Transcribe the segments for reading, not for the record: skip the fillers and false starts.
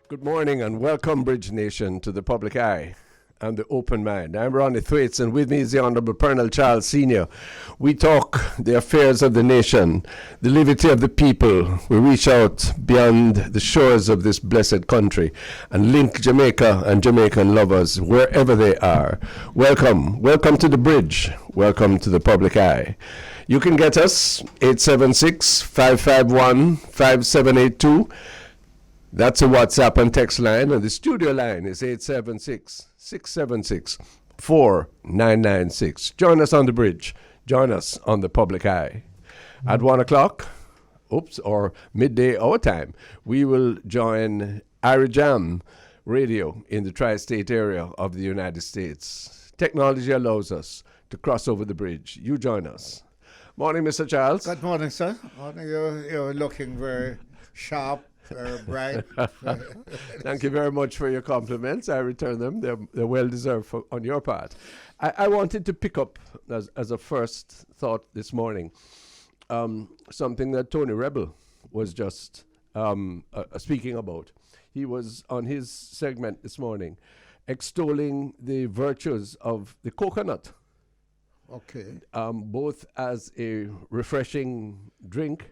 Good morning and welcome, Bridge Nation, to the Public Eye and the Open Mind. I'm Ronnie Thwaites, and with me is the Honourable Pearnel Charles Sr. We talk the affairs of the nation, the liberty of the people. We reach out beyond the shores of this blessed country and link Jamaica and Jamaican lovers wherever they are. Welcome. Welcome to the Bridge. Welcome to the Public Eye. You can get us 876-551-5782. That's a WhatsApp and text line, and the studio line is 876-676-4996. Join us on the Bridge. Join us on the Public Eye. At 1 o'clock, or midday our time, we will join Irie Jam Radio in the tri-state area of the United States. Technology allows us to cross over the bridge. You join us. Morning, Mr. Charles. Good morning, sir. Morning. You're looking very sharp. Bright. Thank you very much for your compliments. I return them. They're well deserved on your part. I wanted to pick up as a first thought this morning something that Tony Rebel was just speaking about. He was on his segment this morning extolling the virtues of the coconut. Okay. Both as a refreshing drink.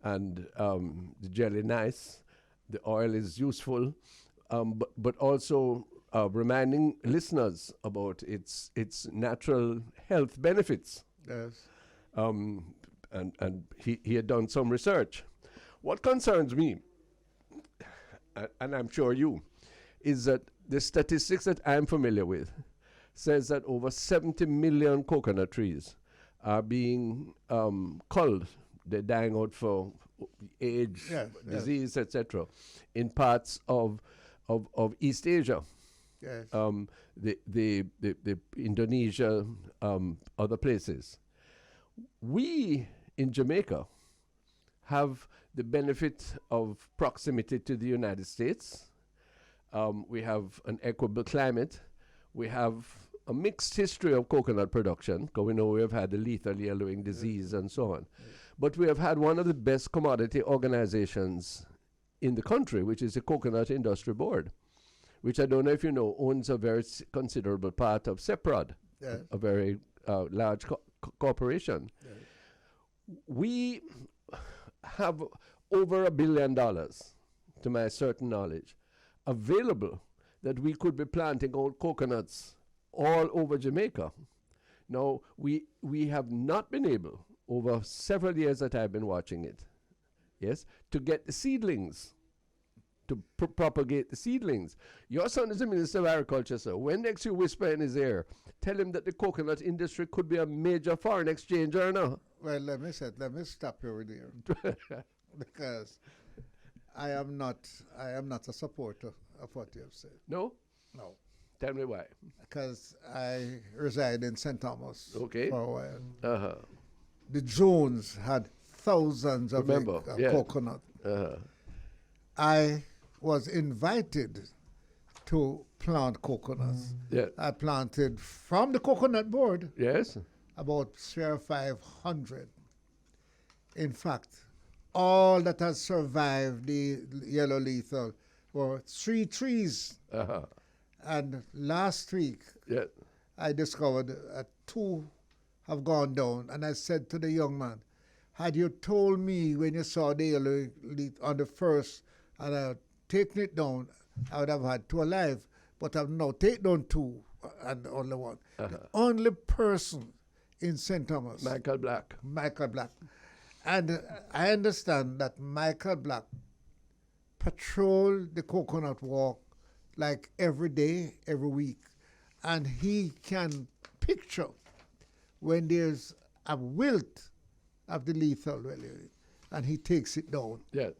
And the jelly nice, the oil is useful, but also reminding listeners about its natural health benefits. Yes. And he had done some research. What concerns me, and I'm sure you, is that the statistics that I'm familiar with says that over 70 million coconut trees are being culled. They're dying out for age, disease, etc. in parts of East Asia, the Indonesia, other places. We in Jamaica have the benefit of proximity to the United States. We have an equable climate. We have a mixed history of coconut production, because we know we have had the lethal yellowing disease and so on. But we have had one of the best commodity organizations in the country, which is the Coconut Industry Board, which I don't know if you know, owns a very considerable part of CEPROD, a very large corporation. We have over $1 billion, to my certain knowledge, available that we could be planting old coconuts all over Jamaica. Now, we have not been able, over several years that I've been watching it, to get the seedlings, to propagate the seedlings. Your son is the Minister of Agriculture, sir. When next you whisper in his ear, tell him that the coconut industry could be a major foreign exchange earner. Well, let me stop you right there. Because I am not a supporter of what you have said. No? No. Tell me why. Because I reside in St. Thomas for a while. Uh-huh. The Jones had thousands of coconut. Uh-huh. I was invited to plant coconuts. Yeah. I planted from the coconut board. Yes. About 300 or 500. In fact, all that has survived the yellow lethal were 3 trees. Uh-huh. And last week, I discovered 2 have gone down. And I said to the young man, had you told me when you saw the yellow on the first and I had taken it down, I would have had 2 alive. But I've now taken down 2 and only 1. Uh-huh. The only person in St. Thomas. Michael Black. And I understand that Michael Black patrolled the coconut walk like every day, every week. And he can picture when there's a wilt of the lethal, and he takes it down. Yeah.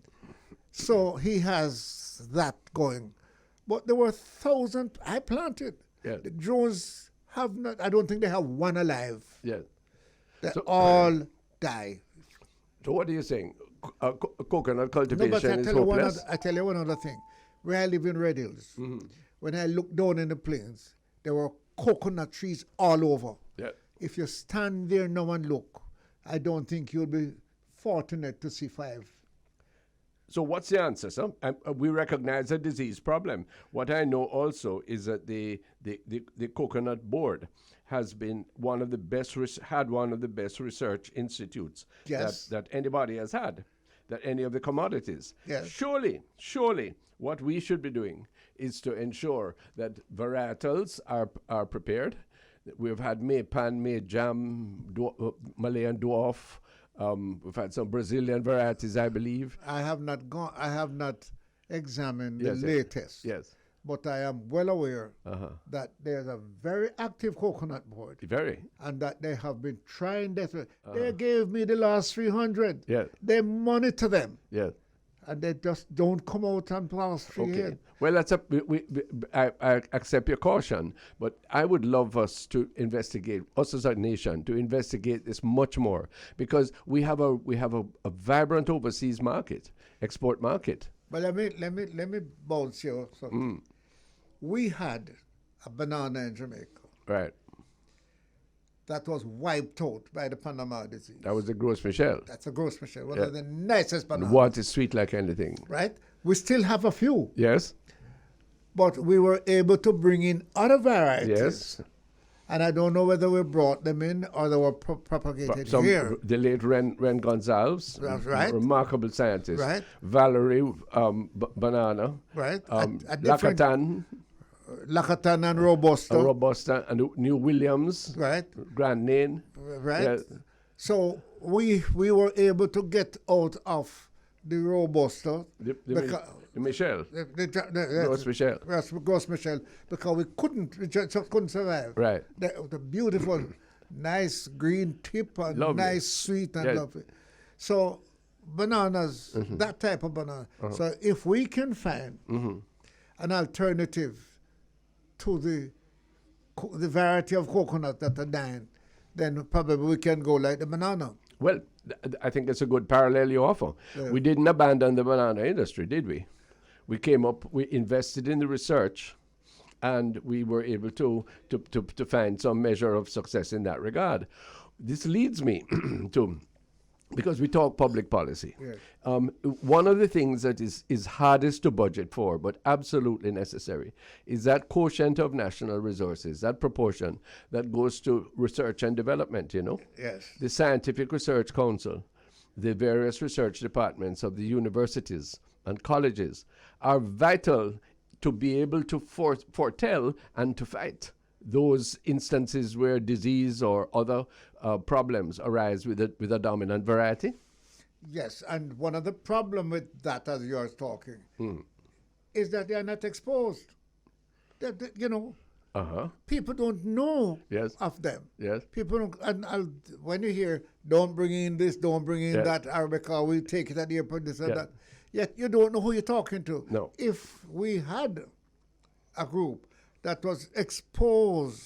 So he has that going. But there were thousands I planted. Yeah. The drones have not, I don't think they have 1 alive. Yeah. They all die. So what are you saying? Coconut cultivation is hopeless? I tell you one other thing. Where I live in Red Hills, when I look down in the plains, there were coconut trees all over. Yeah. If you stand there now and look, I don't think you'll be fortunate to see 5. So what's the answer, sir? We recognize a disease problem. What I know also is that the Coconut Board has been one of the best research institutes Yes. that anybody has had, that any of the commodities. Yes. Surely, what we should be doing is to ensure that varietals are prepared. We've had Maypan, Mayjam, Malayan Dwarf. We've had some Brazilian varieties, I believe. I have not examined the Yes. latest. Yes. But I am well aware that there's a very active coconut board. Very. And that they have been trying that. They gave me the last 300. Yeah. They monitor them. Yeah. And they just don't come out and blast free Okay. head. Well, I accept your caution, but I would love us to investigate, us as a nation, to investigate this much more, because we have a vibrant overseas market, export market. But let me bounce you something. We had a banana in Jamaica Right. that was wiped out by the Panama disease. That was the Gros Michel. That's a Gros Michel, one of the nicest bananas. What is sweet like anything. Right? We still have a few, Yes. but we were able to bring in other varieties. Yes. And I don't know whether we brought them in or they were propagated here. The late Ren Gonzalez, That's right. remarkable scientist. Right. Valerie Banana. Right. Lakatan, Lakatan and Robusta. Robusta, and New Williams. Right. Grand Nain. Right. Yeah. So we were able to get out of the Robusta. The Michel. Gros Michel. Gros Michel, because we just couldn't survive. Right. The beautiful, nice green tip and Lovely. nice sweet and Yes. lovely. So bananas, that type of banana. So if we can find an alternative to the variety of coconut that are dying, then probably we can go like the banana. Well, I think it's a good parallel you offer. Yeah. We didn't abandon the banana industry, did we? We invested in the research, and we were able to find some measure of success in that regard. This leads me to, because we talk public policy, Yes. one of the things that is hardest to budget for, but absolutely necessary, is that quotient of national resources, that proportion that goes to research and development, Yes. The Scientific Research Council, the various research departments of the universities and colleges are vital to be able to foretell and to fight those instances where disease or other problems arise with a dominant variety. Yes, and one of the problem with that, as you're talking, is that they are not exposed. People don't know Yes. of them. Yes. People don't, and when you hear, don't bring in this, don't bring in that, or because we take it at the airport, this and that, yet you don't know who you're talking to. No. If we had a group that was exposed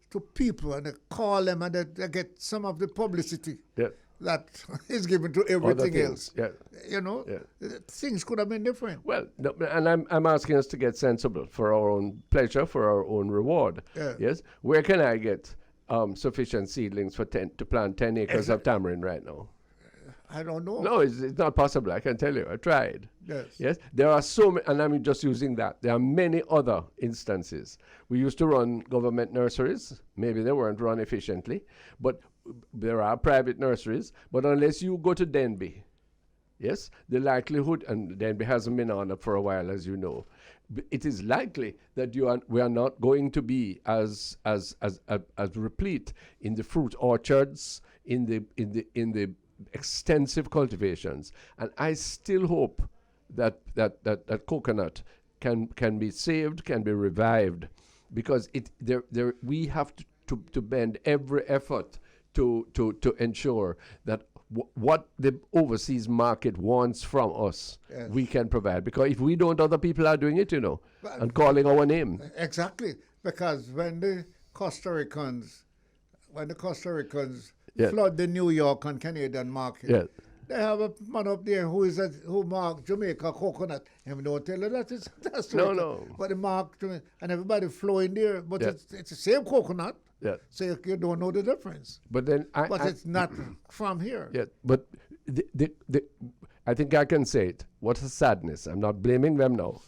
to people and they call them and they get some of the publicity that is given to everything else, things could have been different. Well, no, and I'm asking us to get sensible for our own pleasure, for our own reward. Yeah. Yes. Where can I get sufficient seedlings to plant 10 acres of tamarind right now? I don't know. No, it's not possible. I can tell you. I tried. Yes. Yes. There are so many, and I'm just using that. There are many other instances. We used to run government nurseries. Maybe they weren't run efficiently, but there are private nurseries. But unless you go to Denby, yes, the likelihood, and Denby hasn't been on up for a while, as you know, it is likely that we are not going to be as replete in the fruit orchards, in the extensive cultivations, and I still hope that coconut can be saved, can be revived, because we have to bend every effort to ensure that what the overseas market wants from us, we can provide. Because if we don't, other people are doing it, and calling our name. Exactly, because when the Costa Ricans flood the New York and Canadian market, they have a man up there who marked Jamaica coconut, and we don't tell you that's No. But they mark Jamaica, and everybody flow in there, but it's the same coconut. Yeah. So you don't know the difference. But then it's not from here. Yeah. But I think I can say it. What a sadness. I'm not blaming them now.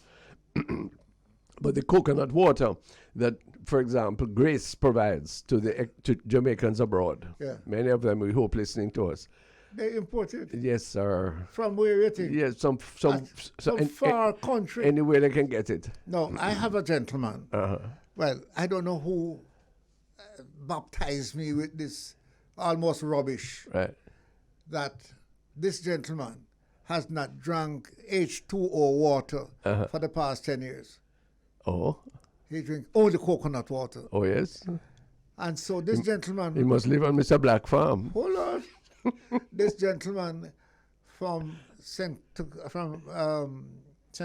But the coconut water that, for example, Grace provides to Jamaicans abroad. Yeah. Many of them, we hope, listening to us. They import it. Yes, sir. From where you think? Yes, some far country. Anywhere they can get it. No, I have a gentleman. Well, I don't know who baptized me with this almost rubbish. Right. That this gentleman has not drunk H2O water for the past 10 years. Oh. He drinks only coconut water. Oh, yes. And so this gentleman... He must live on Mr. Black Farm. Hold on. This gentleman from St.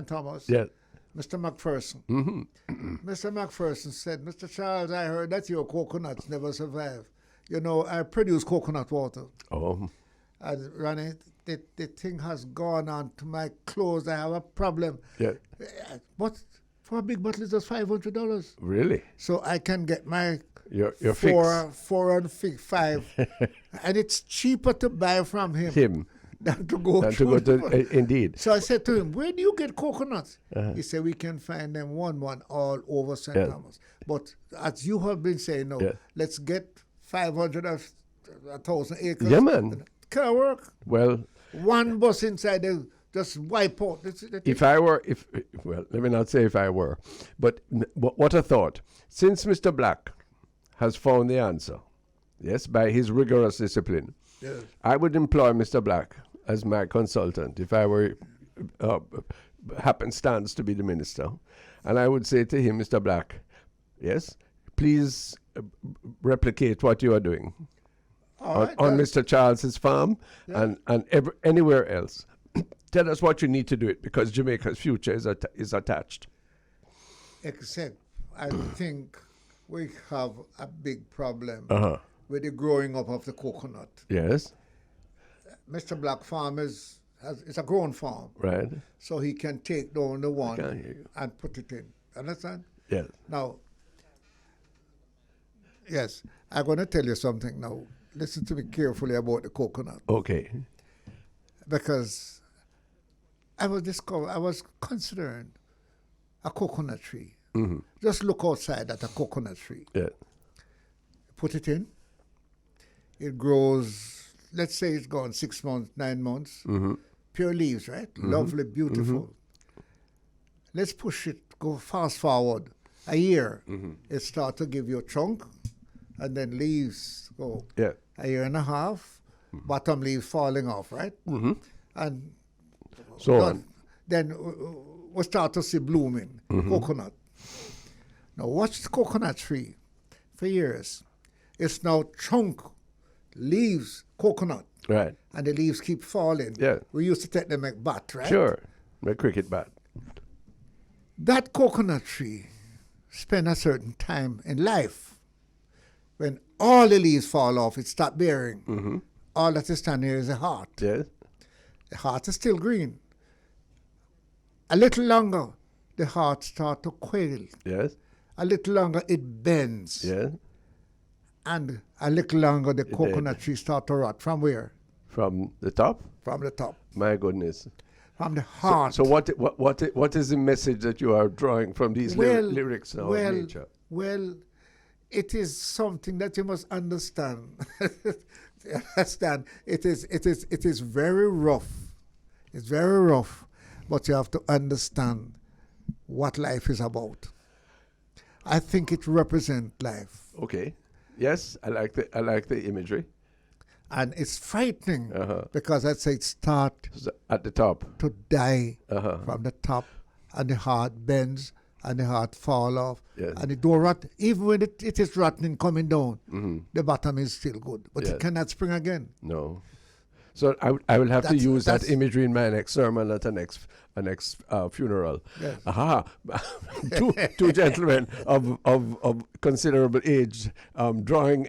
Thomas, Yeah. Mr. McPherson. Mr. McPherson said, Mr. Charles, I heard that your coconuts never survive. You know, I produce coconut water. Oh. And Ronnie, the thing has gone on to my clothes. I have a problem. Yeah. But for a big bottle, it's just $500. Really? So I can get my your four and 5. And it's cheaper to buy from him. Than to go to indeed. So I said to him, where do you get coconuts? He said, we can find them one all over St. Thomas. But as you have been saying, let's get 500 or 1,000 acres. Yeah, man. Can work. Well, one bus inside, they just wipe out. Let me not say if I were, but what a thought. Since Mr. Black has found the answer, yes, by his rigorous discipline, I would employ Mr. Black as my consultant if I were happenstance to be the minister. And I would say to him, Mr. Black, yes, please replicate what you are doing on Mr. Charles's farm and anywhere else. Tell us what you need to do it, because Jamaica's future is attached. Except I think we have a big problem with the growing up of the coconut. Yes. Mr. Black farm is a grown farm. Right. So he can take down the one and put it in. Understand? Yes. Now, yes, I'm going to tell you something now. Listen to me carefully about the coconut. Okay. Because I was considering a coconut tree. Just look outside at a coconut tree. Yeah. Put it in. It grows, let's say it's gone 6 months, 9 months. Pure leaves, right? Lovely, beautiful. Let's push it, go fast forward. A year, it starts to give you a trunk, and then leaves go. Yeah. A year and a half, bottom leaves falling off, right? And so on. Then we start to see blooming, coconut. Now watch the coconut tree for years. It's now trunk, leaves, coconut. Right. And the leaves keep falling. Yeah. We used to take them like bat, right? Sure. Like cricket bat. That coconut tree spend a certain time in life. When all the leaves fall off, it stops bearing. All that is standing here is a heart. Yes. The heart is still green. A little longer, the heart starts to quail. Yes. A little longer, it bends. Yes. And a little longer, the coconut tree starts to rot. From where? From the top? From the top. My goodness. From the heart. So what is the message that you are drawing from these lyrics now of nature? Well, it is something that you must understand. Understand? It is very rough. It's very rough, but you have to understand what life is about. I think it represents life. Okay. Yes, I like the imagery. And it's frightening because I'd say it starts at the top to die from the top, and the heart bends and the heart fall off, and it don't rot. Even when it is rotting coming down, the bottom is still good, but it cannot spring again. No. So I will have to use that imagery in my next sermon at a next funeral. Yes. Aha! two gentlemen of considerable age, drawing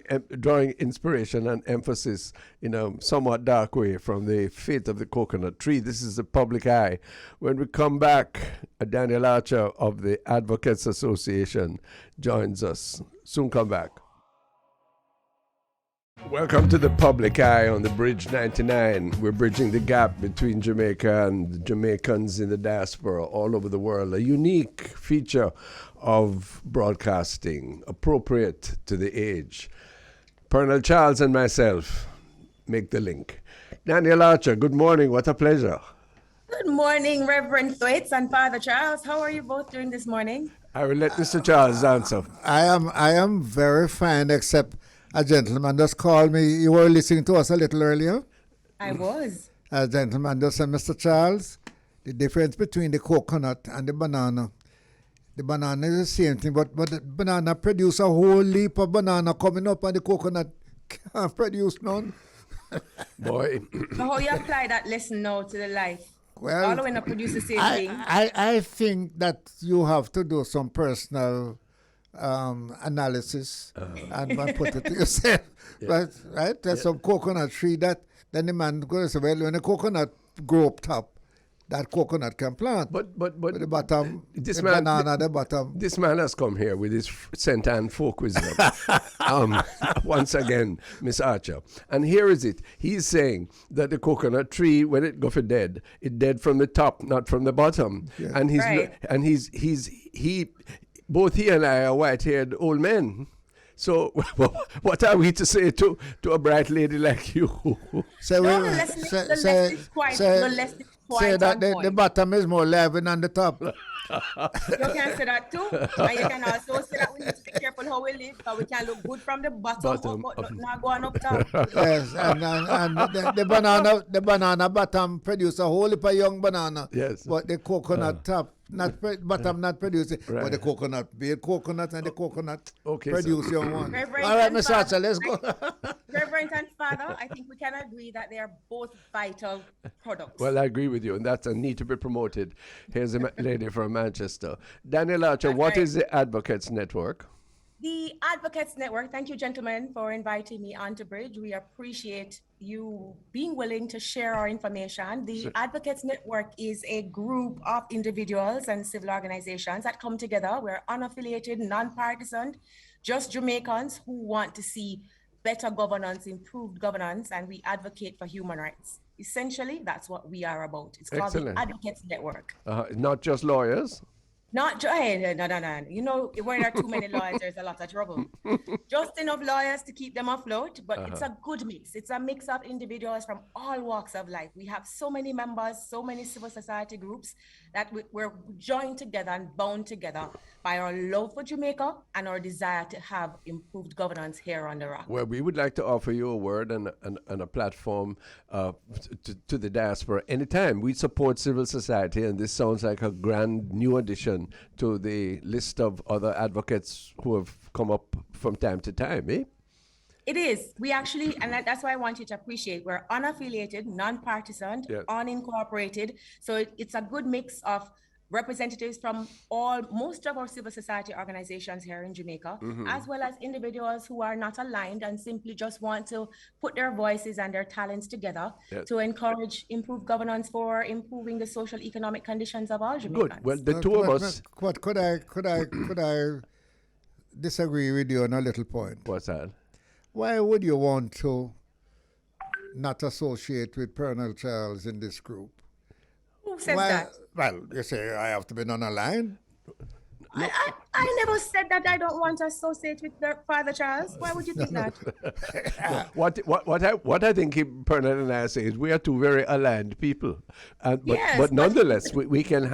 inspiration and emphasis in a somewhat dark way from the fate of the coconut tree. This is the public eye. When we come back, Danielle Archer of the Advocates Association joins us. Soon come back. Welcome to the public eye on the Bridge 99. We're bridging the gap between Jamaica and the Jamaicans in the diaspora all over the world. A unique feature of broadcasting, appropriate to the age. Pearnel Charles and myself make the link. Danielle Archer, good morning. What a pleasure. Good morning, Reverend Thwaites and Father Charles. How are you both doing this morning? I will let Mr. Charles answer. I am very fine, except a gentleman just called me. You were listening to us a little earlier? I was. A gentleman just said, Mr. Charles, the difference between the coconut and the banana. The banana is the same thing, but the banana produce a whole leap of banana coming up, and the coconut can't produce none. Boy. So how you apply that lesson now to the life? Well, all the way not produce the same thing. I think that you have to do some personal analysis and put it to yourself. Yeah. Right? There's some coconut tree that then the man goes, well, when the coconut grow up top, that coconut can plant. But the bottom, this the man, banana, the bottom. This man has come here with his St. folk wisdom. Once again, Miss Archer. And here is it. He's saying that the coconut tree, when it go for dead, it dead from the top, not from the bottom. Yeah. And he's right. And he both he and I are white-haired old men. So what are we to say to a bright lady like you? Say that the bottom is more level than the top. You can say that too. And you can also say that we need to be careful how we live, because we can look good from the bottom but not going up top. Yes, and the banana bottom produce a whole heap of young banana. Yes. But the coconut top, bottom not producing. Right. But the coconut, be coconut and the coconut produce young one. Reverend all right, Miss Archer, let's go. Reverend and Father, I think we can agree that they are both vital products. Well, I agree with you, and that's a need to be promoted. Here's a lady from Manchester. Danielle Archer, what is the Advocates Network? The Advocates Network, thank you, gentlemen, for inviting me onto Bridge. We appreciate you being willing to share our information. The Advocates Network is a group of individuals and civil organizations that come together. We're unaffiliated, non-partisan, just Jamaicans who want to see better governance, improved governance, and we advocate for human rights. Essentially, that's what we are about. It's called the Advocates Network. Not just lawyers? Not no. You know, where there are too many lawyers, there's a lot of trouble. Just enough lawyers to keep them afloat, but it's a good mix. It's a mix of individuals from all walks of life. We have so many members, so many civil society groups that we're joined together and bound together by our love for Jamaica and our desire to have improved governance here on the Rock. Well, we would like to offer you a word and a platform to the diaspora anytime. We support civil society, and this sounds like a grand new addition to the list of other advocates who have come up from time to time, eh? It is. We actually, and that's why I want you to appreciate, we're unaffiliated, non-partisan, unincorporated. So it's a good mix of representatives from most of our civil society organizations here in Jamaica, as well as individuals who are not aligned and simply just want to put their voices and their talents together to encourage improved governance for improving the social economic conditions of all Jamaicans. Good. Well, the two of us. Could I disagree with you on a little point? What's that? Why would you want to not associate with Pearnel Charles in this group? Who says that? Well, you say I have to be on a line. I never said that I don't want to associate with Father Charles. Why would you think that? What I think Pearnel and I say is we are two very aligned people, but nonetheless we can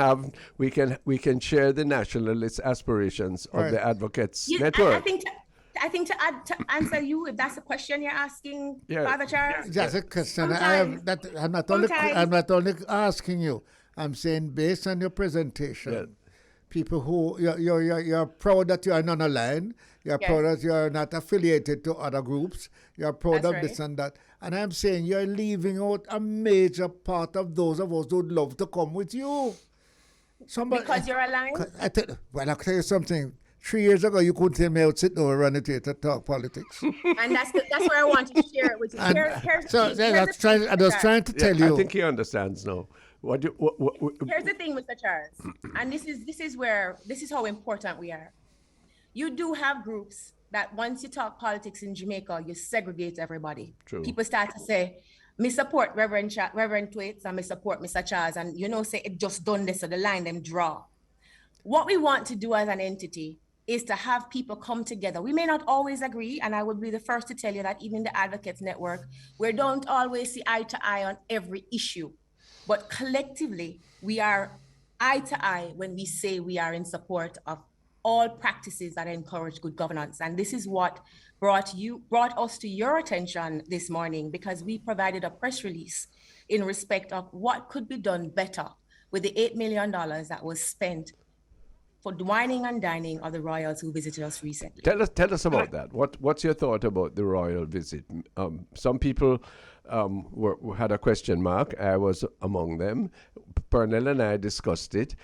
share the nationalist aspirations of the Advocates Network. I think to answer you, if that's the question you're asking, Father Charles. That's a question. I'm not only asking you. I'm saying based on your presentation, people who you're proud that you are non-aligned, you're proud that you are not affiliated to other groups, you're proud of this and that. And I'm saying you're leaving out a major part of those of us who would love to come with you. Because you're aligned? I'll tell you something. 3 years ago, you couldn't tell me out sit down and run it here to talk politics. And that's where I want to share it with you. I was trying to tell you. I think he understands now. Here's the thing, Mr. Charles, and this is how important we are. you do have groups that once you talk politics in Jamaica, you segregate everybody. True. People start to say, me support Reverend Thwaites and me support Mr. Charles, and say it just done this, so the line them draw. What we want to do as an entity is to have people come together. We may not always agree, and I would be the first to tell you that even the Advocates Network, we don't always see eye to eye on every issue, but collectively, we are eye to eye when we say we are in support of all practices that encourage good governance. And this is what brought us to your attention this morning, because we provided a press release in respect of what could be done better with the $8 million that was spent for the wining and dining of the royals who visited us recently. Tell us about that. What's your thought about the royal visit? Some people had a question mark. I was among them. Pearnel and I discussed it.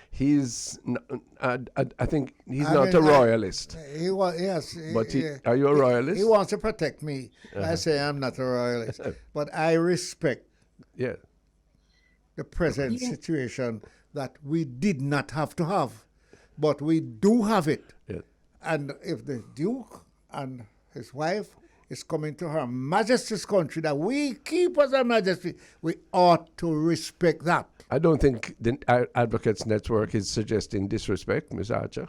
I think he's not a royalist. He was, yes. But are you a royalist? He wants to protect me. I say I'm not a royalist, but I respect the present situation that we did not have to have. But we do have it. Yeah. And if the Duke and his wife is coming to Her Majesty's country that we keep as Her Majesty, we ought to respect that. I don't think the Advocates Network is suggesting disrespect, Ms. Archer.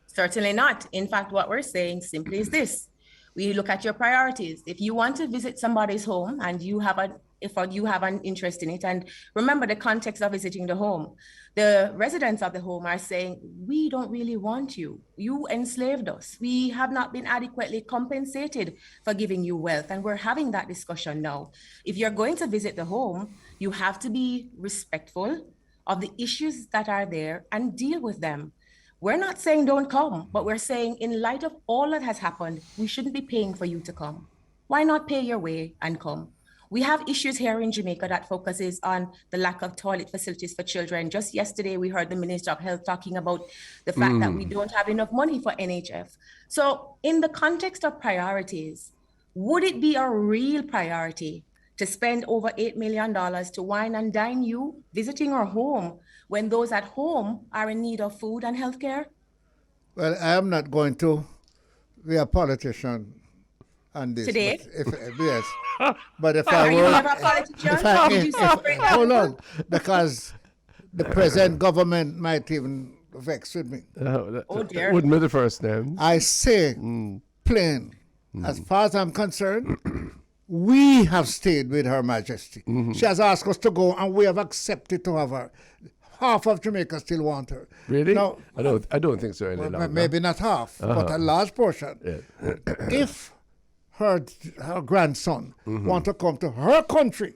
Certainly not. In fact, what we're saying simply is this. We look at your priorities. If you want to visit somebody's home and you have an interest in it, and remember the context of visiting the home, the residents of the home are saying, we don't really want you. You enslaved us. We have not been adequately compensated for giving you wealth. And we're having that discussion now. If you're going to visit the home, you have to be respectful of the issues that are there and deal with them. We're not saying don't come, but we're saying in light of all that has happened, we shouldn't be paying for you to come. Why not pay your way and come? We have issues here in Jamaica that focuses on the lack of toilet facilities for children. Just yesterday, we heard the Minister of Health talking about the fact that we don't have enough money for NHF. So in the context of priorities, would it be a real priority to spend over $8 million to wine and dine you visiting our home when those at home are in need of food and healthcare? Well, I am not going to be a politician on this. Today? Yes. But if I were... you never a politician? Hold on. Because the present government might even vex with me. Oh, dear. Wouldn't be the first name. I say plain, as far as I'm concerned, we have stayed with Her Majesty. She has asked us to go, and we have accepted to have her. Half of Jamaica still want her. Really? Now, I don't think so any longer. Maybe not half, but a large portion. Yeah. If her grandson want to come to her country,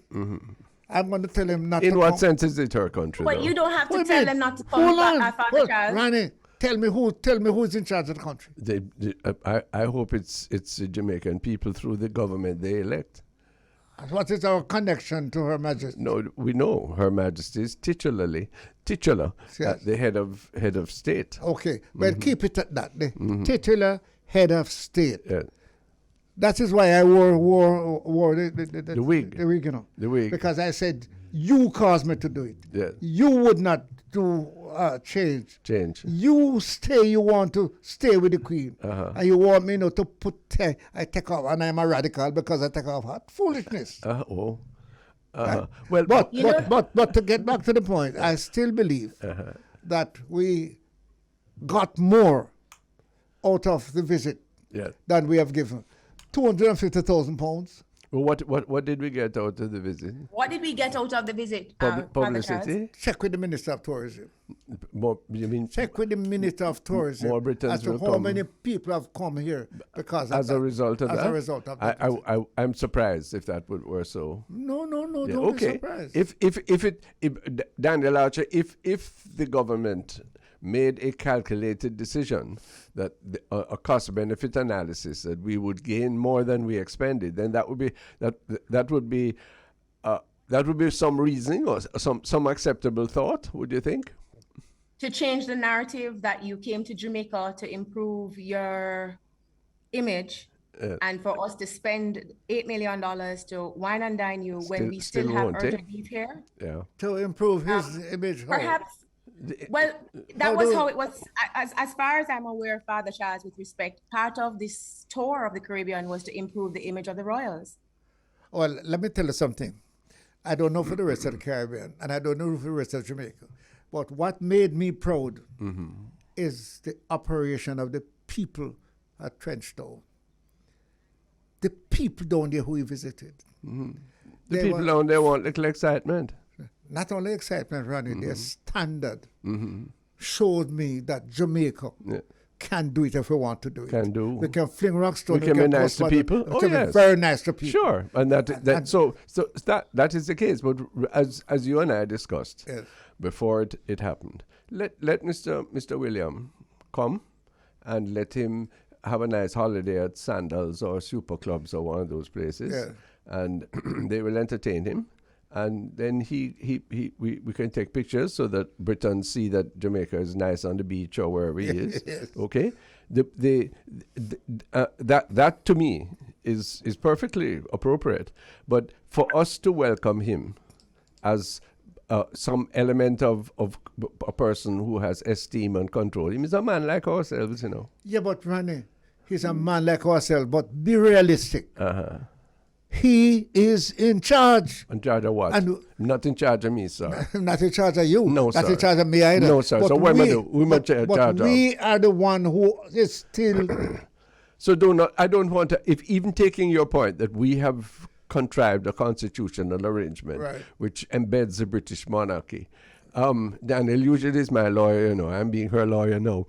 I'm going to tell him not to come. In what sense is it her country? But you don't have to tell them not to come. Hold on. Ronnie, tell me who's in charge of the country. I hope it's the Jamaican people through the government they elect. What is our connection to Her Majesty? No, we know Her Majesty is titular, yes. The head of state. Okay, well, keep it at that. The titular head of state. Yeah. That is why I wore the wig. The wig, The wig. Because I said, you caused me to do it. Yeah. You would not do change. You want to stay with the Queen. And you want me to put, I take off, and I'm a radical because I take off hat. Foolishness. Well, but to get back to the point, I still believe that we got more out of the visit than we have given. £250,000. Well, what did we get out of the visit? What did we get out of the visit? Publicity? Check with the Minister of Tourism. You mean? Check with the Minister of Tourism. More Britons as to how many people have come here because of as a result of that. As a result of that. I'm surprised if that were so. No, don't be surprised. If Danielle Archer, if the government made a calculated decision that a cost-benefit analysis that we would gain more than we expended, then that would be some reasoning or some acceptable thought. Would you think? To change the narrative that you came to Jamaica to improve your image, and for us to spend $8 million to wine and dine you when we still have urgent need here. Yeah. To improve his image. Perhaps. Well, that was how it was. As far as I'm aware, Father Charles, with respect, part of this tour of the Caribbean was to improve the image of the royals. Well, let me tell you something. I don't know for the rest of the Caribbean, and I don't know for the rest of Jamaica. But what made me proud is the operation of the people at Trenchtown. The people down there who we visited. The people down there want little excitement. Not only excitement, Ronnie, their standard showed me that Jamaica can do it if we want to do it. Can do. We can fling rocks down. We can be nice to people. We can be very nice to people. Sure, and that is the case. But as you and I discussed before it happened, let Mr. William come and let him have a nice holiday at Sandals or Super Clubs or one of those places, and they will entertain him. And then we can take pictures so that Britons see that Jamaica is nice on the beach or wherever he is. Yes. Okay, that to me is perfectly appropriate. But for us to welcome him as some element of a person who has esteem and control, he's a man like ourselves, you know. Yeah, but Ronnie, he's a man like ourselves. But be realistic. He is in charge. In charge of what? Not in charge of me, sir. Not in charge of you. No, sir. Not in charge of me either. No, sir. But so what am I doing? But we are the one who is still... So I don't want to, if even taking your point that we have contrived a constitutional arrangement which embeds the British monarchy. Danielle usually is my lawyer, you know. I'm being her lawyer now.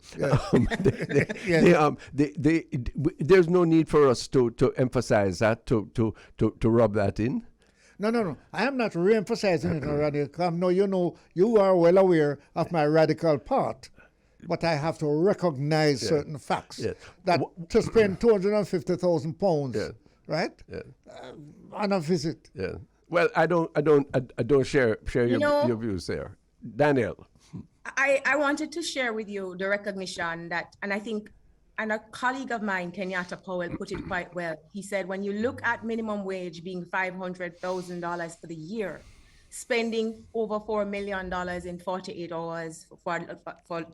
There's no need for us to emphasize that, to rub that in. No. I am not re-emphasizing it already. No, you are well aware of my radical part. But I have to recognize certain facts. That to spend £250,000, right? On a visit. Yeah. Well, I don't share your views there. Danielle. I wanted to share with you the recognition that, and I think, and a colleague of mine, Kenyatta Powell, put it quite well. He said, when you look at minimum wage being $500,000 for the year, spending over $4 million in 48 hours for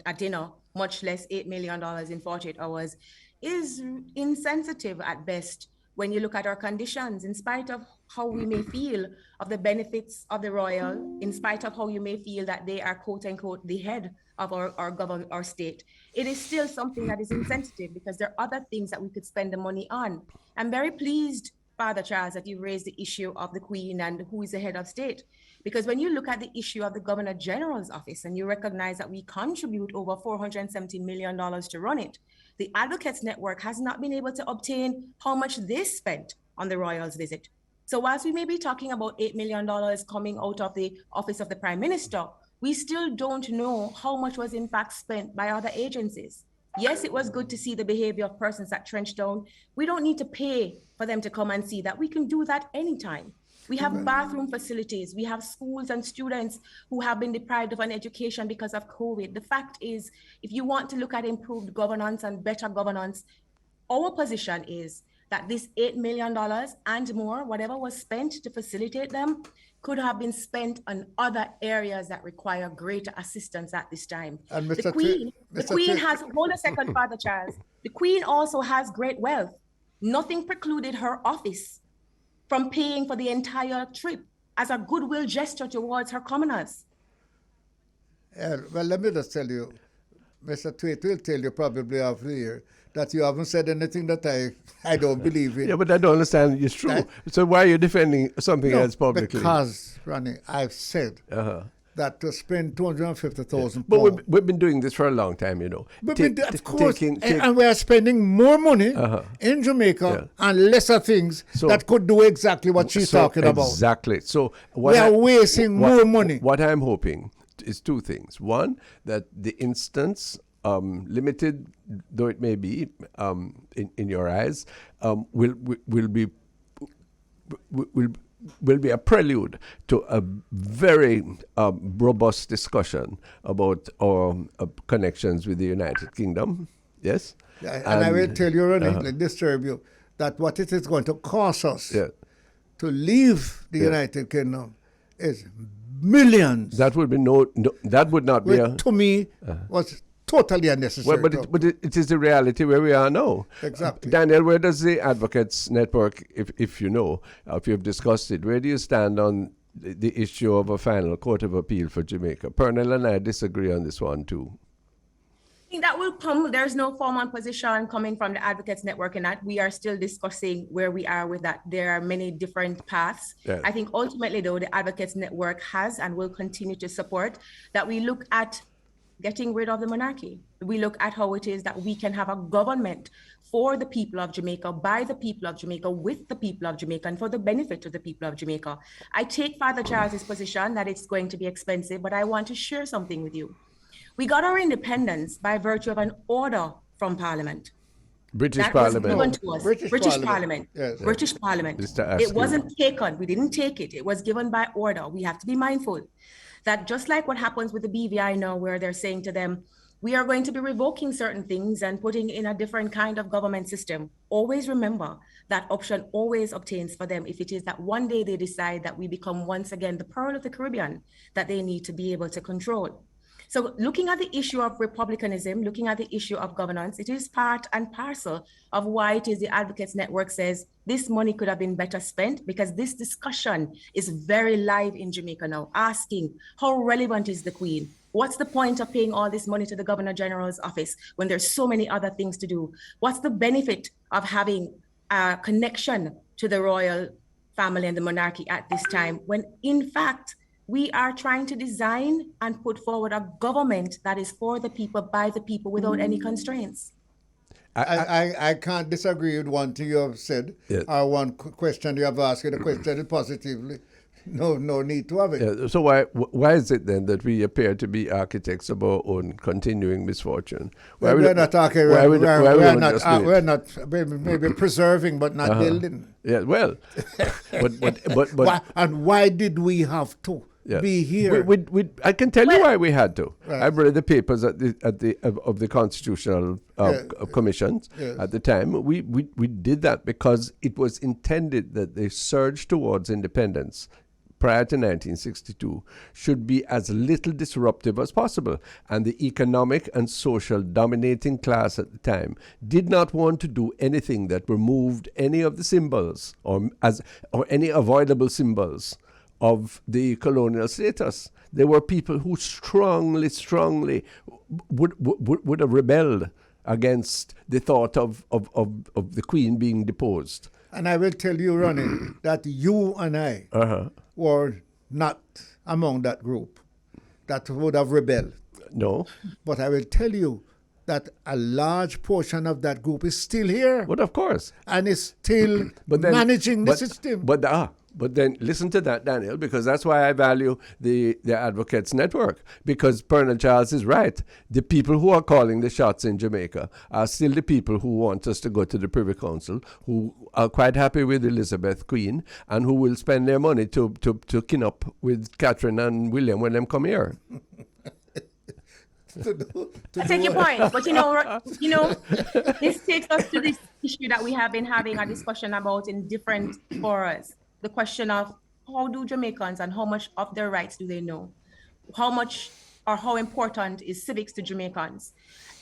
a dinner, much less $8 million in 48 hours, is insensitive at best. When you look at our conditions, in spite of how we may feel of the benefits of the royal, in spite of how you may feel that they are quote unquote the head of our state, it is still something that is insensitive because there are other things that we could spend the money on. I'm very pleased, Father Charles, that you raised the issue of the Queen and who is the head of state. Because when you look at the issue of the Governor General's office and you recognize that we contribute over $470 million to run it, the Advocates Network has not been able to obtain how much they spent on the royals visit. So whilst we may be talking about $8 million coming out of the office of the Prime Minister, we still don't know how much was in fact spent by other agencies. Yes, it was good to see the behavior of persons at Trenchtown. We don't need to pay for them to come and see that. We can do that anytime. We have bathroom facilities. We have schools and students who have been deprived of an education because of COVID. The fact is, if you want to look at improved governance and better governance, our position is that this $8 million and more, whatever was spent to facilitate them, could have been spent on other areas that require greater assistance at this time. And the Queen has, hold a second, Father Charles. The Queen also has great wealth. Nothing precluded her office from paying for the entire trip as a goodwill gesture towards her commoners. Well, let me just tell you, Mr. Thwaites will tell you probably after the year that you haven't said anything that I don't believe in. Yeah, but I don't understand it's true. So why are you defending something else publicly? Because, Ronnie, I've said that to spend £250,000. But we've been doing this for a long time, you know. Of course, and we are spending more money in Jamaica on lesser things that could do exactly what she's talking about. Exactly. So we are wasting more money. What I'm hoping is two things. One, that the instance, limited though it may be in your eyes, will be a prelude to a very robust discussion about our connections with the United Kingdom. Yes? Yeah, and I will tell you, Ronnie, disturb you, that what it is going to cost us to leave the United Kingdom is millions. That would be that would not be to me, was totally unnecessary. Well, but it is the reality where we are now. Exactly. Danielle, where does the Advocates Network, if you know, if you've discussed it, where do you stand on the issue of a final court of appeal for Jamaica? Pearnel and I disagree on this one too. I think that will come. There's no formal position coming from the Advocates Network in that. We are still discussing where we are with that. There are many different paths. Yeah. I think ultimately, though, the Advocates Network has and will continue to support that we look at getting rid of the monarchy. We look at how it is that we can have a government for the people of Jamaica, by the people of Jamaica, with the people of Jamaica, and for the benefit of the people of Jamaica. I take Father Charles's position that it's going to be expensive, but I want to share something with you. We got our independence by virtue of an order from Parliament. British Parliament. Was given to us. British Parliament. Yes. British Parliament. It wasn't taken. We didn't take it. It was given by order. We have to be mindful that just like what happens with the BVI now, where they're saying to them, we are going to be revoking certain things and putting in a different kind of government system. Always remember that option always obtains for them if it is that one day they decide that we become once again the Pearl of the Caribbean that they need to be able to control. So looking at the issue of republicanism, looking at the issue of governance, it is part and parcel of why it is the Advocates Network says this money could have been better spent, because this discussion is very live in Jamaica now, asking how relevant is the Queen? What's the point of paying all this money to the Governor General's office when there's so many other things to do? What's the benefit of having a connection to the royal family and the monarchy at this time, when in fact, we are trying to design and put forward a government that is for the people, by the people, without any constraints. I can't disagree with one thing you have said, or one question you have asked, the question positively. No need to have it. Yeah, so why is it then that we appear to be architects of our own continuing misfortune? We're not maybe preserving but not building. Yeah, well, but and why did we have to be here? I can tell you why we had to. Right. I've read the papers of the constitutional commissions at the time. We did that because it was intended that the surge towards independence prior to 1962 should be as little disruptive as possible. And the economic and social dominating class at the time did not want to do anything that removed any of the symbols or any avoidable symbols of the colonial status. There were people who strongly would have rebelled against the thought of the Queen being deposed. And I will tell you, Ronnie, that you and I were not among that group that would have rebelled. No. But I will tell you that a large portion of that group is still here. But of course. And is still managing the system. But then listen to that, Danielle, because that's why I value the Advocates Network. Because Pearnel Charles is right. The people who are calling the shots in Jamaica are still the people who want us to go to the Privy Council, who are quite happy with Elizabeth Queen, and who will spend their money to kin up with Catherine and William when them come here. I take your point, but you know, this takes us to this issue that we have been having a discussion about in different forums. The question of how do Jamaicans and how much of their rights do they know? How much or how important is civics to Jamaicans?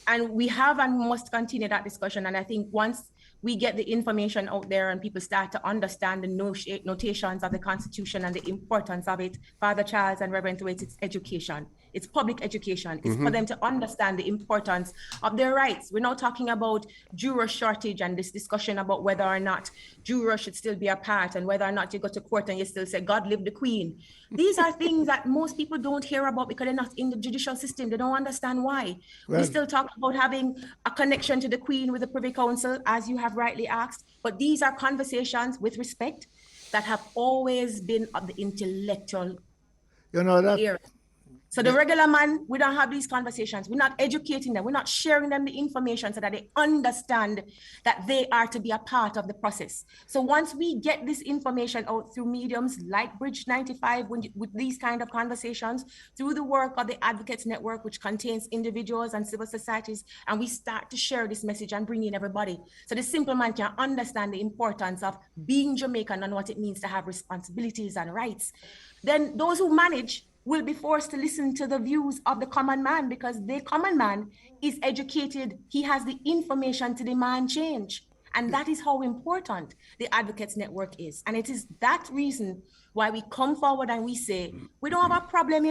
And we have and must continue that discussion. And I think once we get the information out there and people start to understand the notations of the Constitution and the importance of it, Father Charles and Reverend Thwaites, it's education. It's public education. It's for them to understand the importance of their rights. We're not talking about juror shortage and this discussion about whether or not jurors should still be a part and whether or not you go to court and you still say, God live the Queen. These are things that most people don't hear about because they're not in the judicial system. They don't understand why. Well, we still talk about having a connection to the Queen with the Privy Council, as you have rightly asked. But these are conversations with respect that have always been of the intellectual era. So the regular man, we don't have these conversations. We're not educating them. We're not sharing them the information so that they understand that they are to be a part of the process. So once we get this information out through mediums like Bridge 95, with these kind of conversations, through the work of the Advocates Network, which contains individuals and civil societies, and we start to share this message and bring in everybody. So the simple man can understand the importance of being Jamaican and what it means to have responsibilities and rights. Then those who manage will be forced to listen to the views of the common man, because the common man is educated. He has the information to demand change. And that is how important the Advocates Network is. And it is that reason why we come forward and we say, we don't have a problem,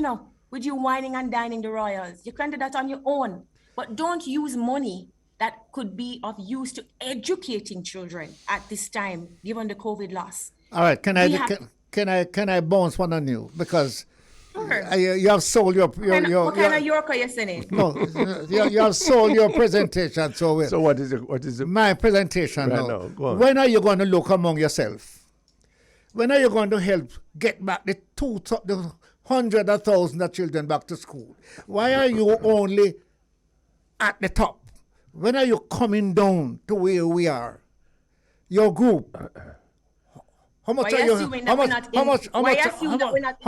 with you whining and dining the royals. You can do that on your own, but don't use money that could be of use to educating children at this time, given the COVID loss. All right, can I bounce one on you? Because you have sold your what kind of Yorker you saying? No, you have sold your presentation so well. So what is it? My presentation right now. Go on. When are you going to look among yourself? When are you going to help get back the hundreds of thousands of children back to school? Why are you only at the top? When are you coming down to where we are? Your group. How much are you? How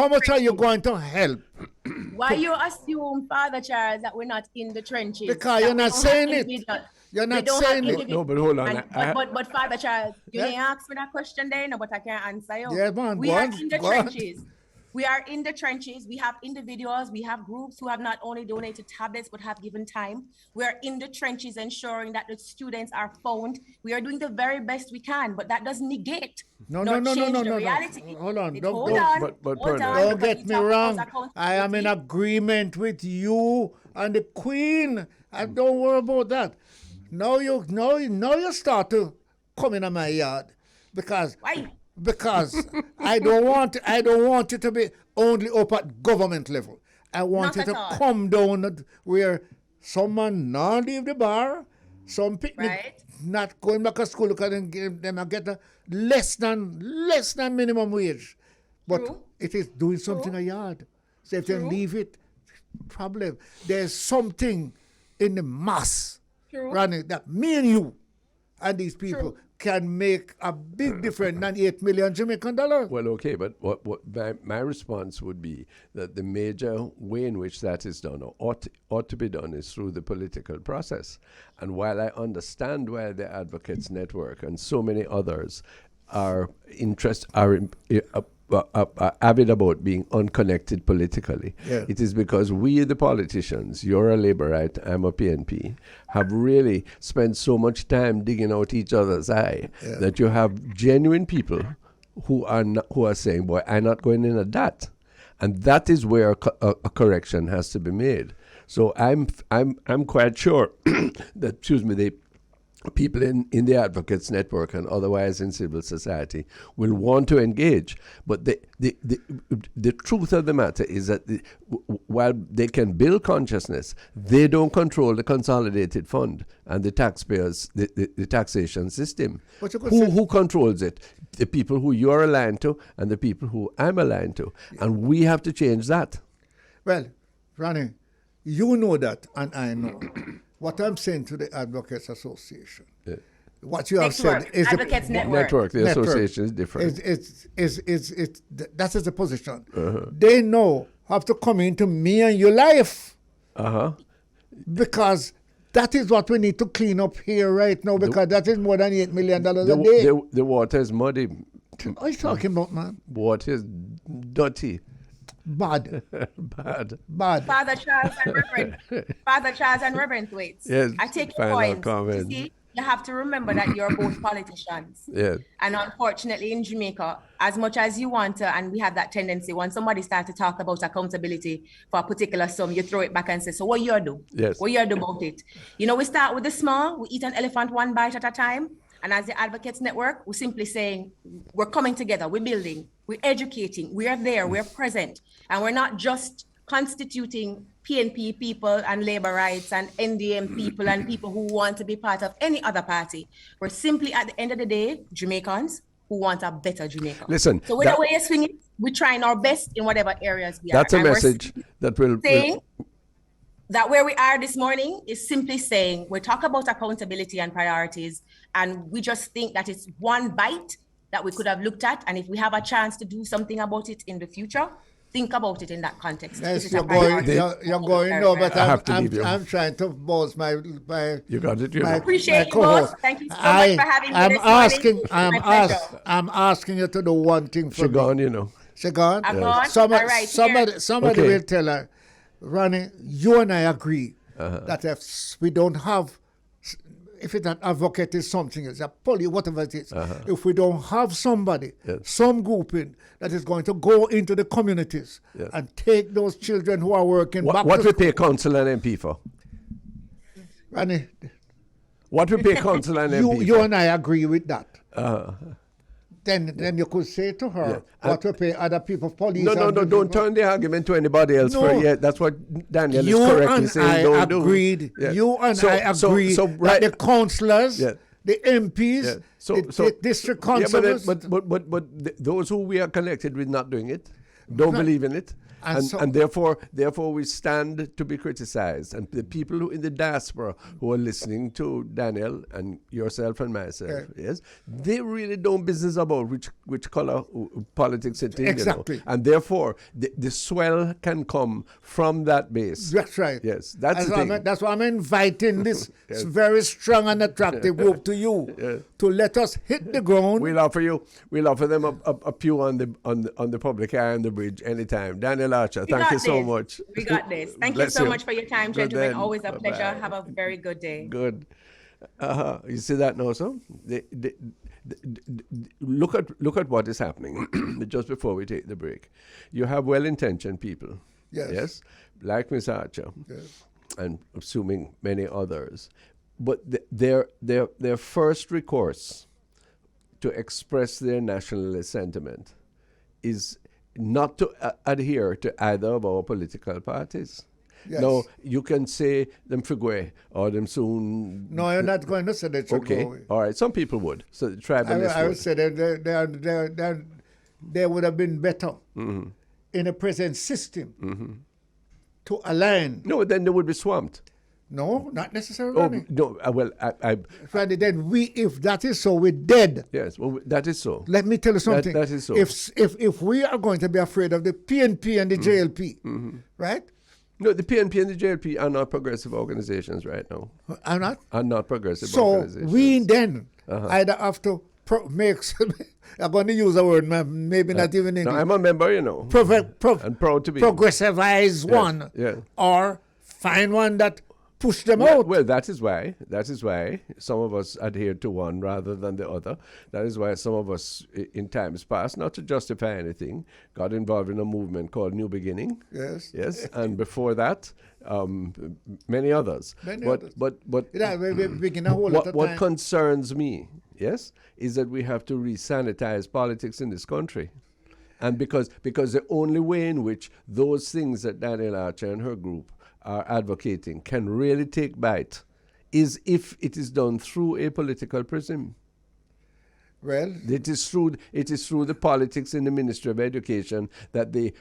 much are you going to help? Why you assume, Father Charles, that we're not in the trenches? Because you're not saying it. You're not saying it. No, but hold on. But Father Charles, you didn't ask me that question there, but I can't answer you. Yeah, man. We are in the trenches. We are in the trenches. We have individuals, we have groups who have not only donated tablets, but have given time. We are in the trenches ensuring that the students are found. We are doing the very best we can, but that doesn't negate. No. Reality. Hold on. Don't get me wrong. I am in agreement with you and the Queen. And don't worry about that. Now you start to come in my yard. Because why? Because I don't want you to be only up at government level. I want you to come down where someone not leave the bar, some picnic not going back to school because them get a less than minimum wage. But it is doing something a yard. So if you leave it, problem. There's something in the mass running that me and you and these people can make a big difference than 8 million Jamaican dollars. Well, okay, but what my response would be that the major way in which that is done, or ought to be done, is through the political process. And while I understand why the Advocates Network and so many others are avid about being unconnected politically, it is because we, the politicians, you're a Labourite, I'm a PNP, have really spent so much time digging out each other's eye that you have genuine people who are saying, boy, I'm not going in at that. And that is where a correction has to be made. So I'm quite sure that, the people in the Advocates Network and otherwise in civil society will want to engage. But the truth of the matter is that while they can build consciousness, they don't control the consolidated fund and the taxpayers, the taxation system. Who controls it? The people who you're aligned to and the people who I'm aligned to. And we have to change that. Well, Ronnie, you know that and I know. What I'm saying to the Advocates Association, what you have said is Advocates Network. The association is different. That is the position. They know how to come into me and your life. Because that is what we need to clean up here right now, because that is more than $8 million a day. The water is muddy. What are you talking about, man? Water is dirty. Bad. Father Charles and Reverend Thwaites. Yes. I take your point. You see, you have to remember that you're both politicians. Yes. And unfortunately in Jamaica, as much as you want to, and we have that tendency, when somebody starts to talk about accountability for a particular sum, you throw it back and say, so what you do? Yes. What you do about it? We start with the small, we eat an elephant one bite at a time. And as the Advocates Network, we're simply saying, we're coming together, we're building, we're educating, we are there, we're present. And we're not just constituting PNP people and Labour rights and NDM people and people who want to be part of any other party. We're simply, at the end of the day, Jamaicans who want a better Jamaica. Listen. So whether way you swing it, we're trying our best in whatever areas we That's are. That's a message that will saying that where we are this morning is simply saying we talk about accountability and priorities, and we just think that it's one bite that we could have looked at, and if we have a chance to do something about it in the future, think about it in that context. Yes, you're going. No, but I'm trying to boast my. You got it. I appreciate you both. Thank you so much for having me this morning. I'm asking you to do one thing for me. She gone, you know. She gone. I'm gone. Somebody will tell her, Ronnie, you and I agree that if we don't have, if it's an advocate is something else, a police, whatever it is, if we don't have somebody, some grouping that is going to go into the communities and take those children who are working back what we pay council and MP for? Ronnie, what we pay council and MP for? You and I agree with that. Then you could say to her, what we pay other people, police. No, don't turn the argument to anybody else. That's what Danielle is correctly saying. You and I agree that the councillors, the MPs, the district councillors. But those who we are connected with not doing it, don't believe in it. And therefore we stand to be criticized. And the people who in the diaspora who are listening to Danielle and yourself and myself, they really don't business about which color politics it is. Exactly. You know? And therefore the swell can come from that base. That's right. Yes, that's the thing. That's why I'm inviting this very strong and attractive group to you to let us hit the ground. We'll offer them a pew on the public eye on the bridge anytime. Danielle Archer, thank you so much. We got this. Thank you so much for your time, gentlemen. Always a pleasure. Have a very good day. Good. You see that now, so? Look at what is happening just before we take the break. You have well-intentioned people. Yes? Like Miss Archer. Yes. And assuming many others. But their first recourse to express their nationalist sentiment is not to adhere to either of our political parties. Yes. No, you can say them Figwe or them soon. No, you're not going to say that. Okay, all right. Some people would. So the tribalists I would say that they would have been better in the present system to align. No, then they would be swamped. No, not necessarily. No, well, Friday, then if that is so, we're dead. Yes, well, that is so. Let me tell you something. That is so. If we are going to be afraid of the PNP and the JLP, right? No, the PNP and the JLP are not progressive organizations right now. Are not? Are not progressive organizations. So we then either have to make, I'm going to use a word, maybe not even English. No, I'm a member, you know. And proud to be. Progressivize one or find one that push them out. Well, that is why some of us adhere to one rather than the other. That is why some of us in times past, not to justify anything, got involved in a movement called New Beginning. Yes. And before that, many others. But what concerns me, is that we have to re-sanitize politics in this country. And because the only way in which those things that Danielle Archer and her group are advocating can really take bite is if it is done through a political prism. Well, it is through the politics in the Ministry of Education that the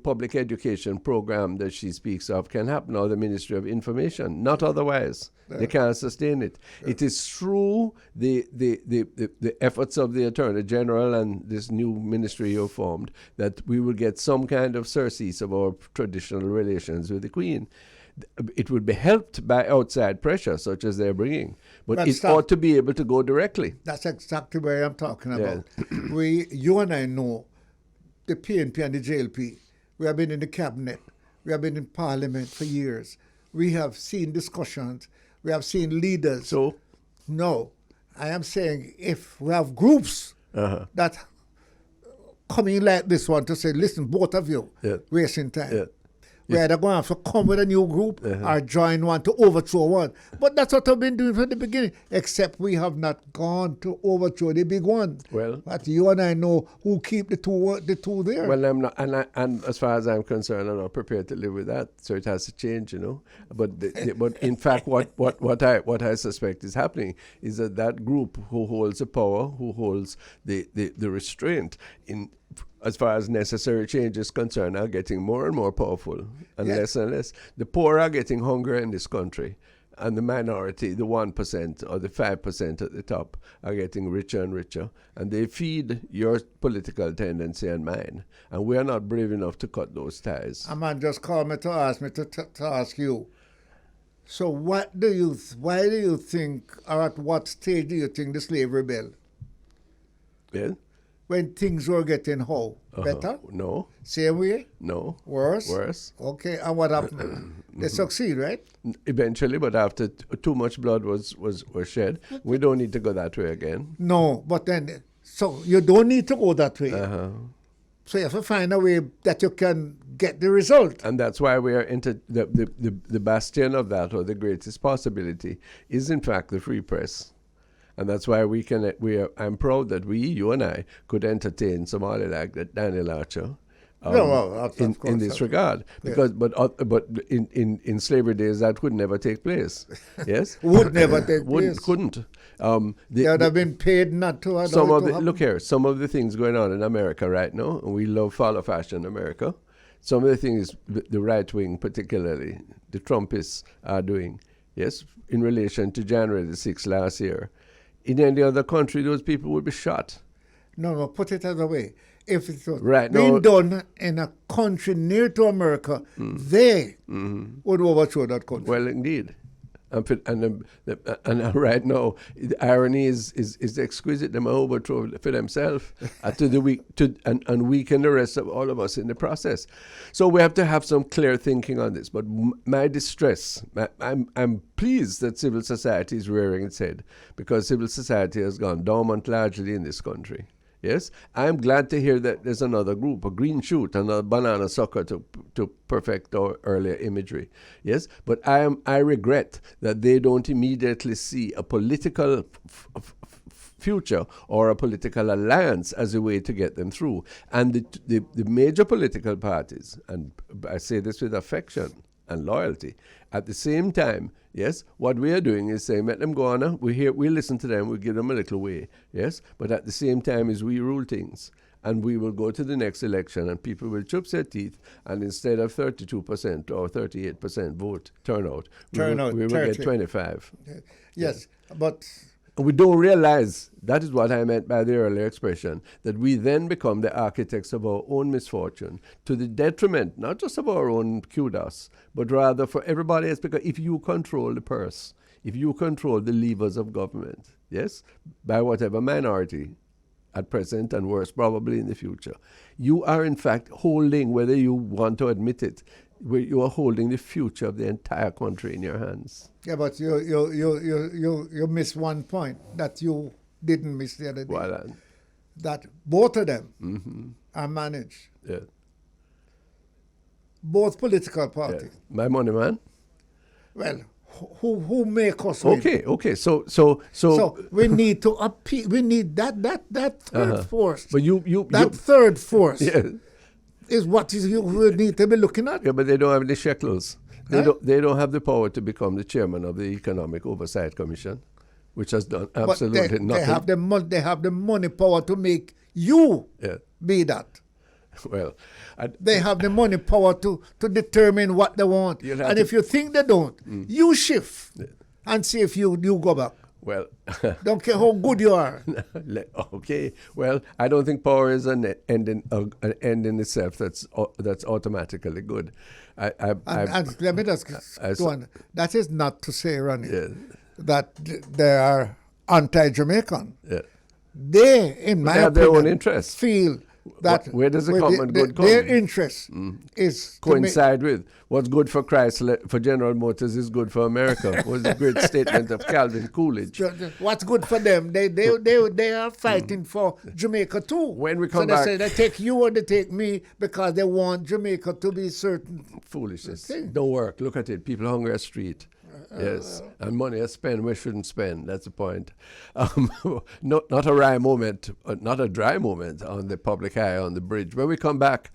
public education program that she speaks of can happen, or the Ministry of Information, not otherwise. They can't sustain it. It is through the efforts of the Attorney General and this new ministry you formed that we will get some kind of surcease of our traditional relations with the Queen. It would be helped by outside pressure, such as they're bringing, but it ought to be able to go directly. That's exactly what I'm talking about. You and I know the PNP and the JLP. We have been in the cabinet. We have been in Parliament for years. We have seen discussions. We have seen leaders. So? No. I am saying if we have groups that coming like this one to say, listen, both of you, wasting time. We're either going to have to come with a new group or join one to overthrow one. But that's what I've been doing from the beginning, except we have not gone to overthrow the big one. Well, but you and I know who keep the two there. Well, I'm not, and as far as I'm concerned, I'm not prepared to live with that. So it has to change, you know. But but in fact, what I suspect is happening is that group who holds the power, who holds the restraint as far as necessary change is concerned, are getting more and more powerful and less and less. The poor are getting hungrier in this country, and the minority, the 1% or the 5% at the top, are getting richer and richer, and they feed your political tendency and mine, and we are not brave enough to cut those ties. A man just called me to ask me to ask you. So why do you think, or at what stage do you think the slavery bill? Yeah? When things were getting how? Better? No. Same way? No. Worse? Worse. Okay, and what happened? They succeed, right? Eventually, but after too much blood was shed, we don't need to go that way again. No, but then, so you don't need to go that way. So you have to find a way that you can get the result. And that's why we are into the bastion of that, or the greatest possibility, is in fact the free press. And that's why I'm proud that you and I could entertain somebody like that Danielle Archer in this regard. Because but in slavery days that would never take place. Yes? Would never take place. Couldn't. They would have been paid not to. Look here, some of the things going on in America right now, and we love follow fashion America. Some of the things the right wing, particularly the Trumpists, are doing, yes, in relation to January the 6th last year. In any other country, those people would be shot. No, put it other way. If it was being done in a country near to America, they would overthrow that country. Well, indeed. And right now, the irony is exquisite. They might overthrow for themselves and weaken the rest of all of us in the process. So we have to have some clear thinking on this. But my distress, I'm pleased that civil society is rearing its head, because civil society has gone dormant largely in this country. Yes, I'm glad to hear that there's another group, a green shoot, another banana sucker to perfect our earlier imagery. Yes, but I regret that they don't immediately see a political future or a political alliance as a way to get them through. And the major political parties, and I say this with affection and loyalty, at the same time, yes, what we are doing is saying, let them go on, we listen to them, we give them a little way, yes, but at the same time is we rule things, and we will go to the next election and people will chop their teeth, and instead of 32% or 38% vote turnout, we will get 25. Yes, but... We don't realize, that is what I meant by the earlier expression, that we then become the architects of our own misfortune, to the detriment, not just of our own kudos, but rather for everybody else. Because if you control the purse, if you control the levers of government, yes, by whatever minority, at present and worse probably in the future, you are in fact holding, whether you want to admit it, where you are holding the future of the entire country in your hands. Yeah, but you missed one point that you didn't miss the other day. Well, that both of them are managed. Yeah. Both political parties. Yeah. My money, man. Well, who make us win? Okay. So we need to appeal. We need that third force. But that third force. Yeah. Is what you need to be looking at. Yeah, but they don't have any shekels. They don't have the power to become the chairman of the Economic Oversight Commission, which has done absolutely nothing. They have the money power to make you be that. Well, they have the money power to determine what they want. And if you think they don't, you shift and see if you go back. Well, don't care how good you are. Okay. Well, I don't think power is an end in itself. That's automatically good. And let me just go on. That is not to say, Ronnie, that they are anti-Jamaican. Yeah. They, in my opinion, have their own interests. Feel that where does the common good come? Their interest is coincide with what's good for Chrysler, for General Motors is good for America. Was a great statement of Calvin Coolidge. What's good for them? They are fighting for Jamaica too. When we come back, they say they take you or they take me because they want Jamaica to be certain. Foolishness. Don't work. Look at it. People hungry at street. Yes, and money I spend we shouldn't spend. That's the point. Not a dry moment on the public eye on the bridge. When we come back,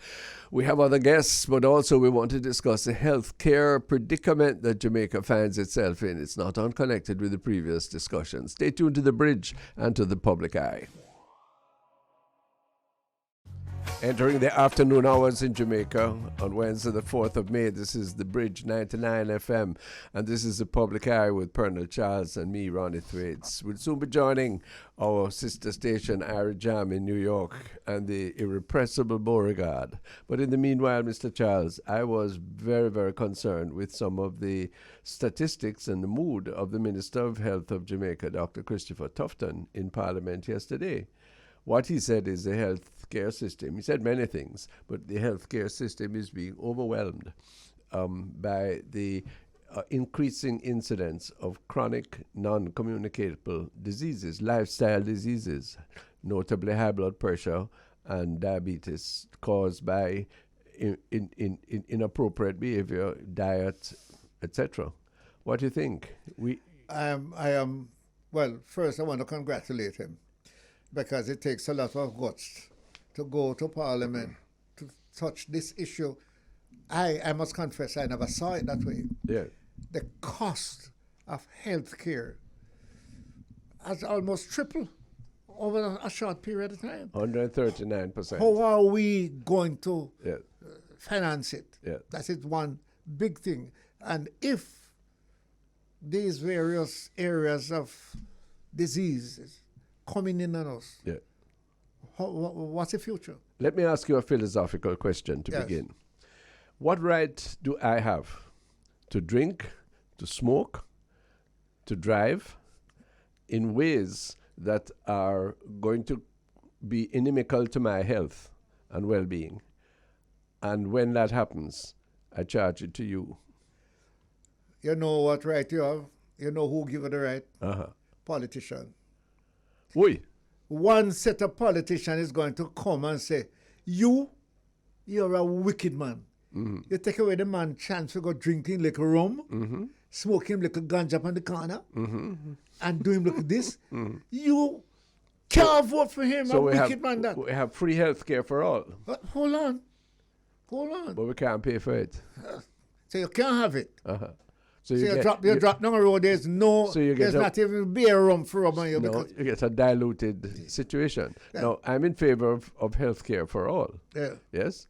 we have other guests, but also we want to discuss the health care predicament that Jamaica finds itself in. It's not unconnected with the previous discussion. Stay tuned to the bridge and to the public eye. Entering the afternoon hours in Jamaica on Wednesday, the 4th of May. This is The Bridge 99 FM, and this is the Public Eye with Pearnel Charles and me, Ronnie Thwaites. We'll soon be joining our sister station, Irie Jam in New York, and the irrepressible Beau-regard. But in the meanwhile, Mr. Charles, I was very, very concerned with some of the statistics and the mood of the Minister of Health of Jamaica, Dr. Christopher Tufton, in Parliament yesterday. What he said is the health care system, he said many things, but the healthcare system is being overwhelmed by the increasing incidence of chronic non-communicable diseases, lifestyle diseases, notably high blood pressure and diabetes caused by inappropriate behavior, diet, etc. What do you think? Well, first I want to congratulate him, because it takes a lot of guts to go to Parliament to touch this issue. I must confess, I never saw it that way. Yeah. The cost of health care has almost tripled over a short period of time. 139%. How are we going to finance it? Yeah. That is one big thing. And if these various areas of diseases coming in on us, what's the future? Let me ask you a philosophical question to begin. What right do I have to drink, to smoke, to drive in ways that are going to be inimical to my health and well-being? And when that happens, I charge it to you. You know what right you have? You know who give you the right? Politician. Oui. One set of politicians is going to come and say, you're a wicked man. Mm-hmm. You take away the man's chance to go drinking like a rum, smoke him like a ganja on the corner, and do him like this. You can't vote for him, so a wicked man that. We have free health care for all. Hold on. But we can't pay for it. So you can't have it. So you drop down the road, there's not even beer rum for rum on you. No, you get a diluted situation. Yeah. Now, I'm in favor of health care for all. Yeah. Yes?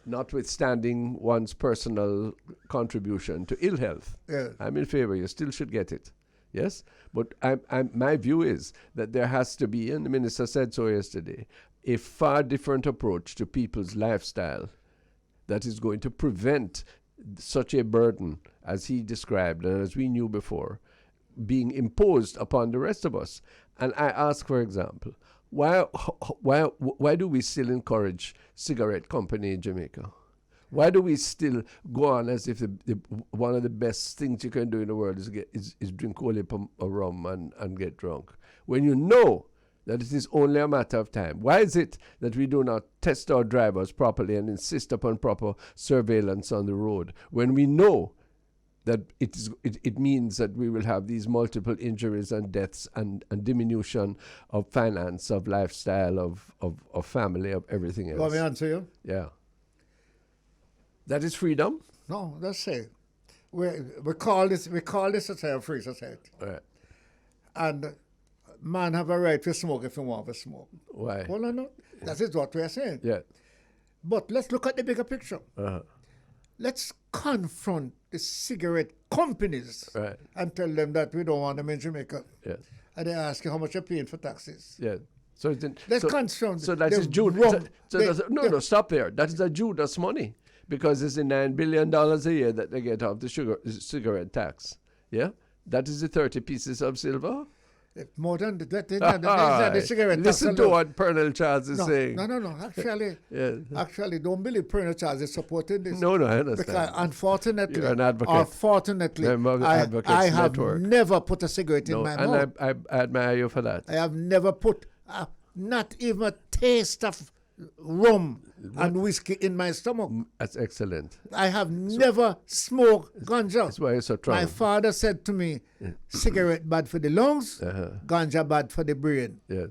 Notwithstanding one's personal contribution to ill health. Yeah. I'm in favor. You still should get it. Yes? But my view is that there has to be, and the minister said so yesterday, a far different approach to people's lifestyle that is going to prevent such a burden as he described and as we knew before being imposed upon the rest of us. And I ask, for example, why do we still encourage cigarette company in Jamaica? Why do we still go on as if one of the best things you can do in the world is drink only rum and get drunk, when you know that it is only a matter of time? Why is it that we do not test our drivers properly and insist upon proper surveillance on the road when we know that it means that we will have these multiple injuries and deaths and diminution of finance, of lifestyle, of family, of everything else? Want me to answer you? Yeah. That is freedom? No, let's say we call this a free society. Right. And man have a right to smoke if he want to smoke. Why? Well, no. That is what we are saying. Yeah. But let's look at the bigger picture. Let's confront the cigarette companies and tell them that we don't want them in Jamaica. Yes. And they ask you how much you're paying for taxes. Yeah. So let's confront. So that is Judas. No, stop there. That is a Judas money, because it's the $9 billion a year that they get off the cigarette tax. Yeah. That is the 30 pieces of silver. More than that, the cigarette tax. Listen to what Pearnel Charles is saying. No. Actually, don't believe Pearnel Charles is supporting this. No, I understand. Because unfortunately, you're an advocate. I have never put a cigarette in my mouth. And I admire you for that. I have never put not even a taste of rum and whiskey in my stomach. That's excellent. I have never smoked ganja. That's why you're so troubled. My father said to me, cigarette bad for the lungs, ganja bad for the brain. Yeah.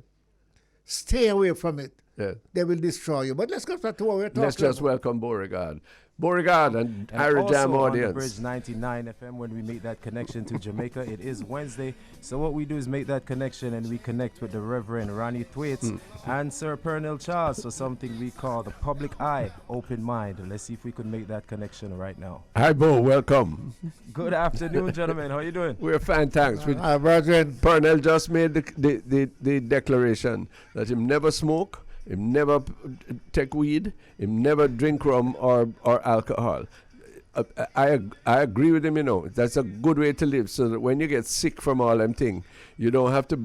Stay away from it. Yeah. They will destroy you. But let's go back to what we're talking about. Let's just welcome Beau-regard. Beau-regard and Irie Jam audience. On the Bridge 99 FM, when we make that connection to Jamaica, it is Wednesday. So what we do is make that connection, and we connect with the Reverend Ronnie Thwaites and Sir Pearnel Charles for something we call the public eye, open mind. Let's see if we could make that connection right now. Hi, Beau. Welcome. Good afternoon, gentlemen. How are you doing? We're fine, thanks. Brethren. Pearnel just made the declaration that him never smoke, him never take weed, him never drink rum or alcohol. I agree with him. That's a good way to live. So that when you get sick from all them things, you don't have to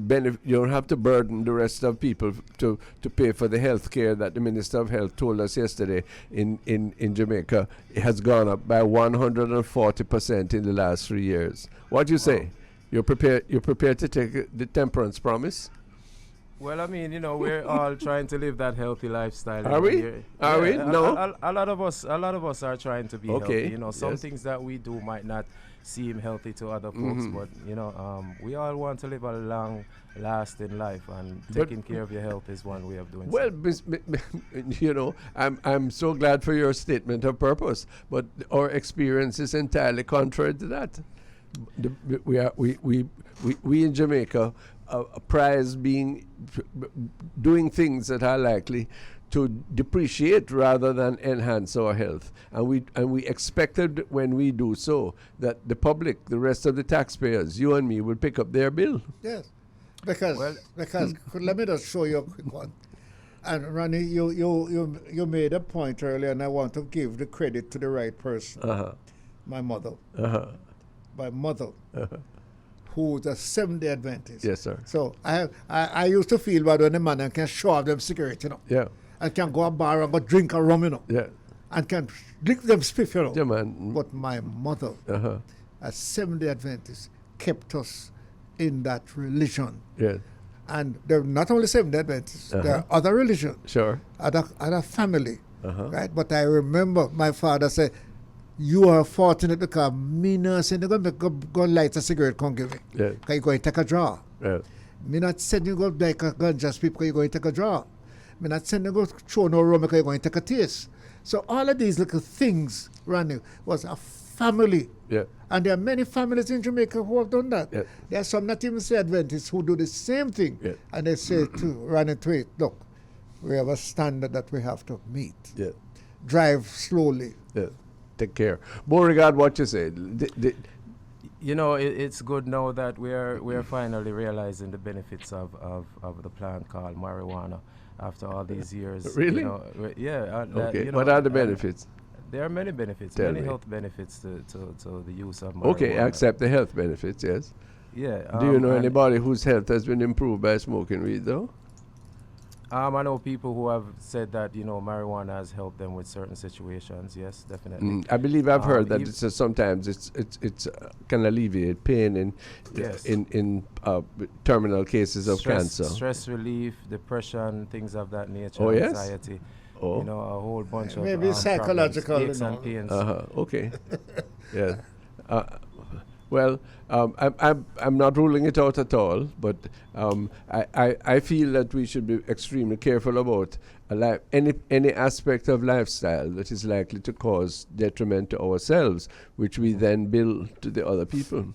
you don't have to burden the rest of people to pay for the health care that the Minister of Health told us yesterday in Jamaica. It has gone up by 140% in the last 3 years. What do you say? You're prepared to take the temperance promise? Well, I mean, we're all trying to live that healthy lifestyle. Are we? Are we? No. A lot of us are trying to be healthy. Some things that we do might not seem healthy to other folks, but we all want to live a long, lasting life, and taking care of your health is one way of doing. Well, I'm so glad for your statement of purpose, but our experience is entirely contrary to that. We in Jamaica prize doing things that are likely to depreciate rather than enhance our health, and we expected when we do so that the public, the rest of the taxpayers, you and me, would pick up their bill. Yes, because let me just show you a quick one. And Ronnie, you made a point earlier, and I want to give the credit to the right person. My mother. My mother. Who's a Seventh-day Adventist. Yes, sir. So I used to feel bad when the man can show off them cigarettes, Yeah. And can go a bar and go drink a rum, Yeah. And can drink them spiff, Yeah, man. But my mother, a Seventh-day Adventist, kept us in that religion. Yeah. And they're not only Seventh-day Adventists, there are other religions. Sure. Other family. Right? But I remember my father said, you are fortunate because me not saying you're going to go light a cigarette, come give me. Yeah. Because you're going to take a draw. Yeah. Me not saying you go like a ganja speak because you're going to take a draw. Me not saying you go throw no rum because you're going to take a taste. So all of these little things, Randy, was a family. Yeah. And there are many families in Jamaica who have done that. Yeah. There are some not even say Adventists who do the same thing. Yeah. And they say to Randy Thwaites, look, we have a standard that we have to meet. Yeah. Drive slowly. Yeah. Take care. Beau-regard, what you say? It's good now that we're finally realizing the benefits of the plant called marijuana after all these years. Really? Okay. What are the benefits? There are many benefits, many health benefits to the use of marijuana. Okay, accept the health benefits, yes. Yeah. Do you know anybody whose health has been improved by smoking weed, though? I know people who have said that marijuana has helped them with certain situations. Yes, definitely. I believe I've heard that sometimes it can alleviate pain in terminal cases of cancer. Stress relief, depression, things of that nature. Oh, yes? Anxiety. A whole bunch of maybe psychological aches and pains. Okay. Yeah. Well, I'm not ruling it out at all, but I feel that we should be extremely careful about any aspect of lifestyle that is likely to cause detriment to ourselves, which we then bill to the other people,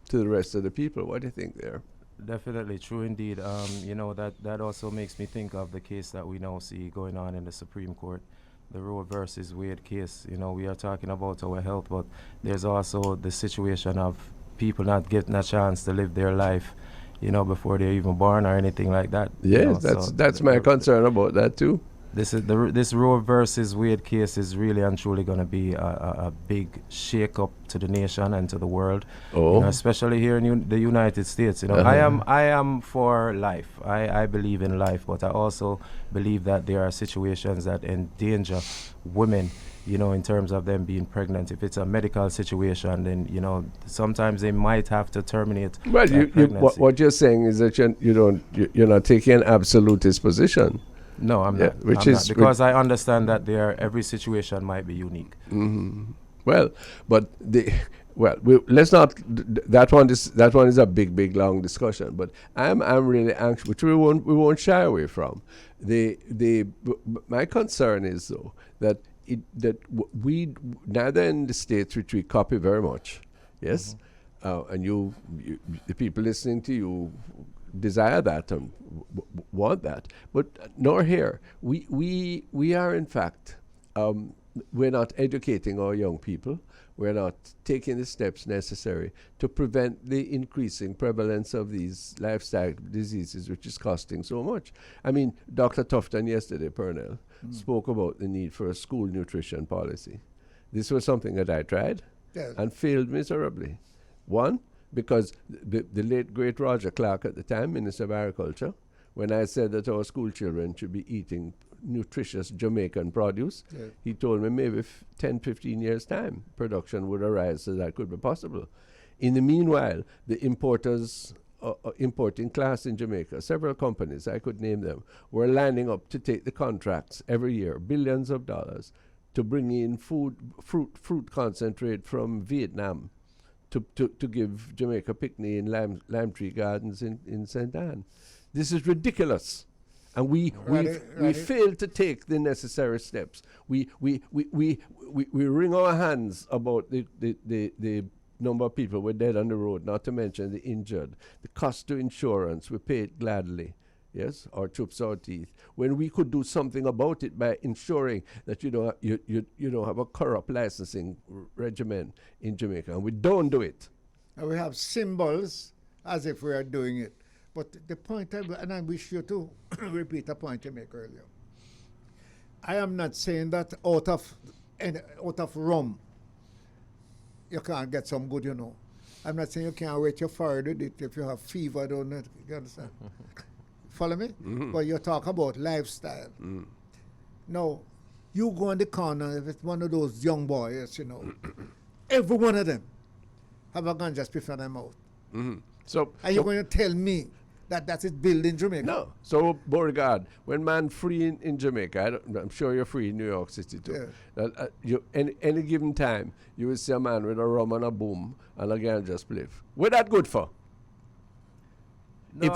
to the rest of the people. What do you think there? Definitely, true indeed. That also makes me think of the case that we now see going on in the Supreme Court, the Roe versus Wade case. We are talking about our health, but there's also the situation of people not getting a chance to live their life, before they're even born or anything like that. Yes, that's my concern about that too. This Roe versus Wade case is really and truly going to be a big shake-up to the nation and to the world, especially here in the United States. I am for life. I believe in life, but I also believe that there are situations that endanger women, in terms of them being pregnant. If it's a medical situation, then sometimes they might have to terminate. Well, what you're saying is that you're not taking an absolutist position. No, I'm not. Because I understand that every situation might be unique. Mm-hmm. Well, but let's not. That one is a big long discussion. But I'm really anxious, which we won't shy away from. My concern is though that we neither in the States, which we copy very much, yes, and the people listening to you desire that and want that, but nor here. We are in fact, we're not educating our young people. We're not taking the steps necessary to prevent the increasing prevalence of these lifestyle diseases, which is costing so much. I mean, Dr. Tufton yesterday, Pearnel, spoke about the need for a school nutrition policy. This was something that I tried and failed miserably. One, because the late, great Roger Clark at the time, Minister of Agriculture, when I said that our school children should be eating nutritious Jamaican produce, he told me maybe 10, 15 years' time, production would arise so that could be possible. In the meanwhile, the importing class in Jamaica, several companies, I could name them, were lining up to take the contracts every year, billions of dollars, to bring in fruit concentrate from Vietnam to give Jamaica Picnic in Lime Tree Gardens in St. Anne. This is ridiculous. And we failed to take the necessary steps. We wring our hands about the number of people who were dead on the road, not to mention the injured. The cost to insurance, we pay it gladly, yes, or chips our teeth, when we could do something about it by ensuring that you don't have a corrupt licensing regimen in Jamaica. And we don't do it. And we have symbols as if we are doing it. But the point, and I wish you to repeat a point you make earlier. I am not saying that out of rum, you can't get some good, I'm not saying you can't wet your forehead with it if you have fever, don't you? You understand? Follow me? Mm-hmm. But you talk about lifestyle. Mm. Now, you go on the corner, if it's one of those young boys, every one of them have a ganja spliff in their mouth. Mm-hmm. So, are you going to tell me that is built in Jamaica? No. So, Beau-regard, when man free in Jamaica, I'm sure you're free in New York City too. Yeah. Any given time, you will see a man with a rum and a boom and a ganja spliff. What that good for? No,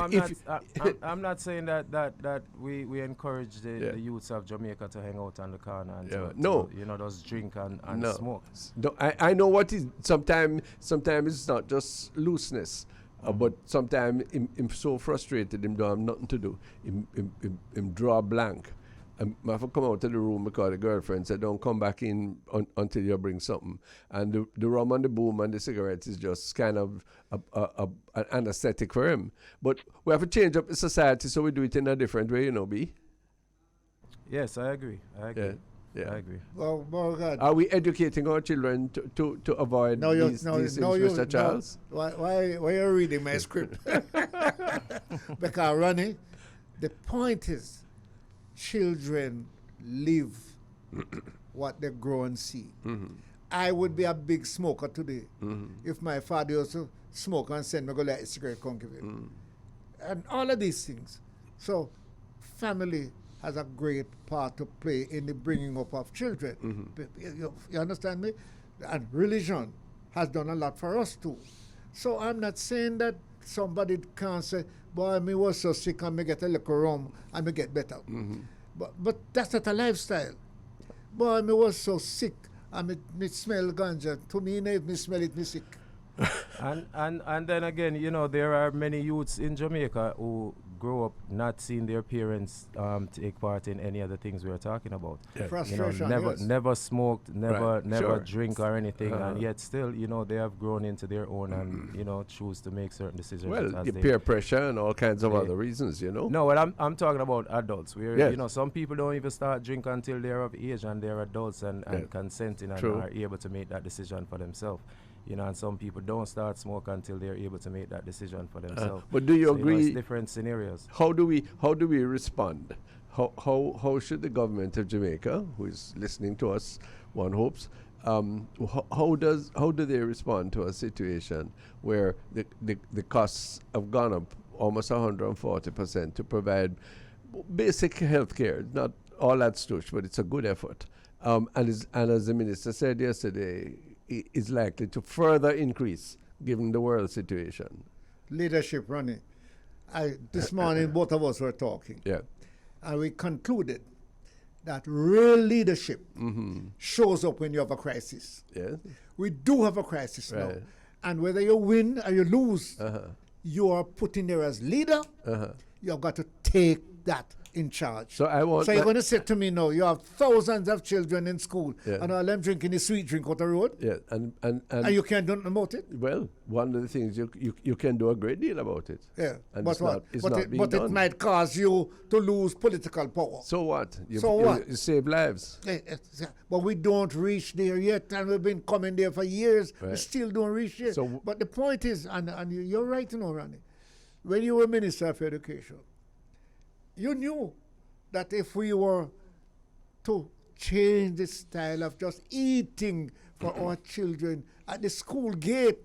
I'm not saying that we encourage the youths of Jamaica to hang out on the corner and to just drink and smoke. No, I know what is. Sometimes it's not just looseness. But sometimes I'm so frustrated, him don't have nothing to do. Him draw a blank. I have to come out of the room because the girlfriend said, don't come back in until you bring something. And the rum and the boom and the cigarettes is just kind of an anesthetic for him. But we have to change up the society, so we do it in a different way, B? Yes, I agree. Yeah, I agree. Well, God. Are we educating our children to avoid these things, Mr. Charles? Why are you reading my script? Because, Ronnie, the point is, children live what they grow and see. Mm-hmm. I would be a big smoker today if my father used to smoke and send me go light a cigarette, come give it. And all of these things. So, family has a great part to play in the bringing up of children. Mm-hmm. You understand me? And religion has done a lot for us too. So I'm not saying that somebody can't say, boy, me was so sick and me get a little rum and me get better. Mm-hmm. But that's not a lifestyle. Boy, me was so sick and me smell ganja. To me, if me smell it, me sick. and then again, there are many youths in Jamaica who grow up not seeing their parents take part in any of the things we are talking about. Yeah. Frustration, never smoked, never drink or anything, and yet still, they have grown into their own and choose to make certain decisions. Well, the peer pressure and all kinds of other reasons, No, well, I'm talking about adults. Where some people don't even start drink until they're of age and they're adults and consenting and are able to make that decision for themselves. And some people don't start smoke until they're able to make that decision for themselves. But do you agree? It's different scenarios. How do we respond? How should the government of Jamaica, who is listening to us, one hopes, how do they respond to a situation where the costs have gone up almost 140% to provide basic health care? Not all that stoosh, but it's a good effort. And as the minister said yesterday, is likely to further increase given the world situation. Leadership, Ronnie. This morning, both of us were talking. Yeah. And we concluded that real leadership shows up when you have a crisis. Yes. We do have a crisis now. And whether you win or you lose, you are put in there as leader. You've got to take that in charge. So you're going to say to me now, you have thousands of children in school, and all them drinking the sweet drink out the road. Yeah, and you can't do nothing about it. Well, one of the things you can do a great deal about it. Yeah, and but it might cause you to lose political power. So what? You save lives. But we don't reach there yet, and we've been coming there for years. We still don't reach there. But the point is, and you're right, Ronnie, when you were Minister of Education, you knew that if we were to change the style of just eating for our children at the school gate,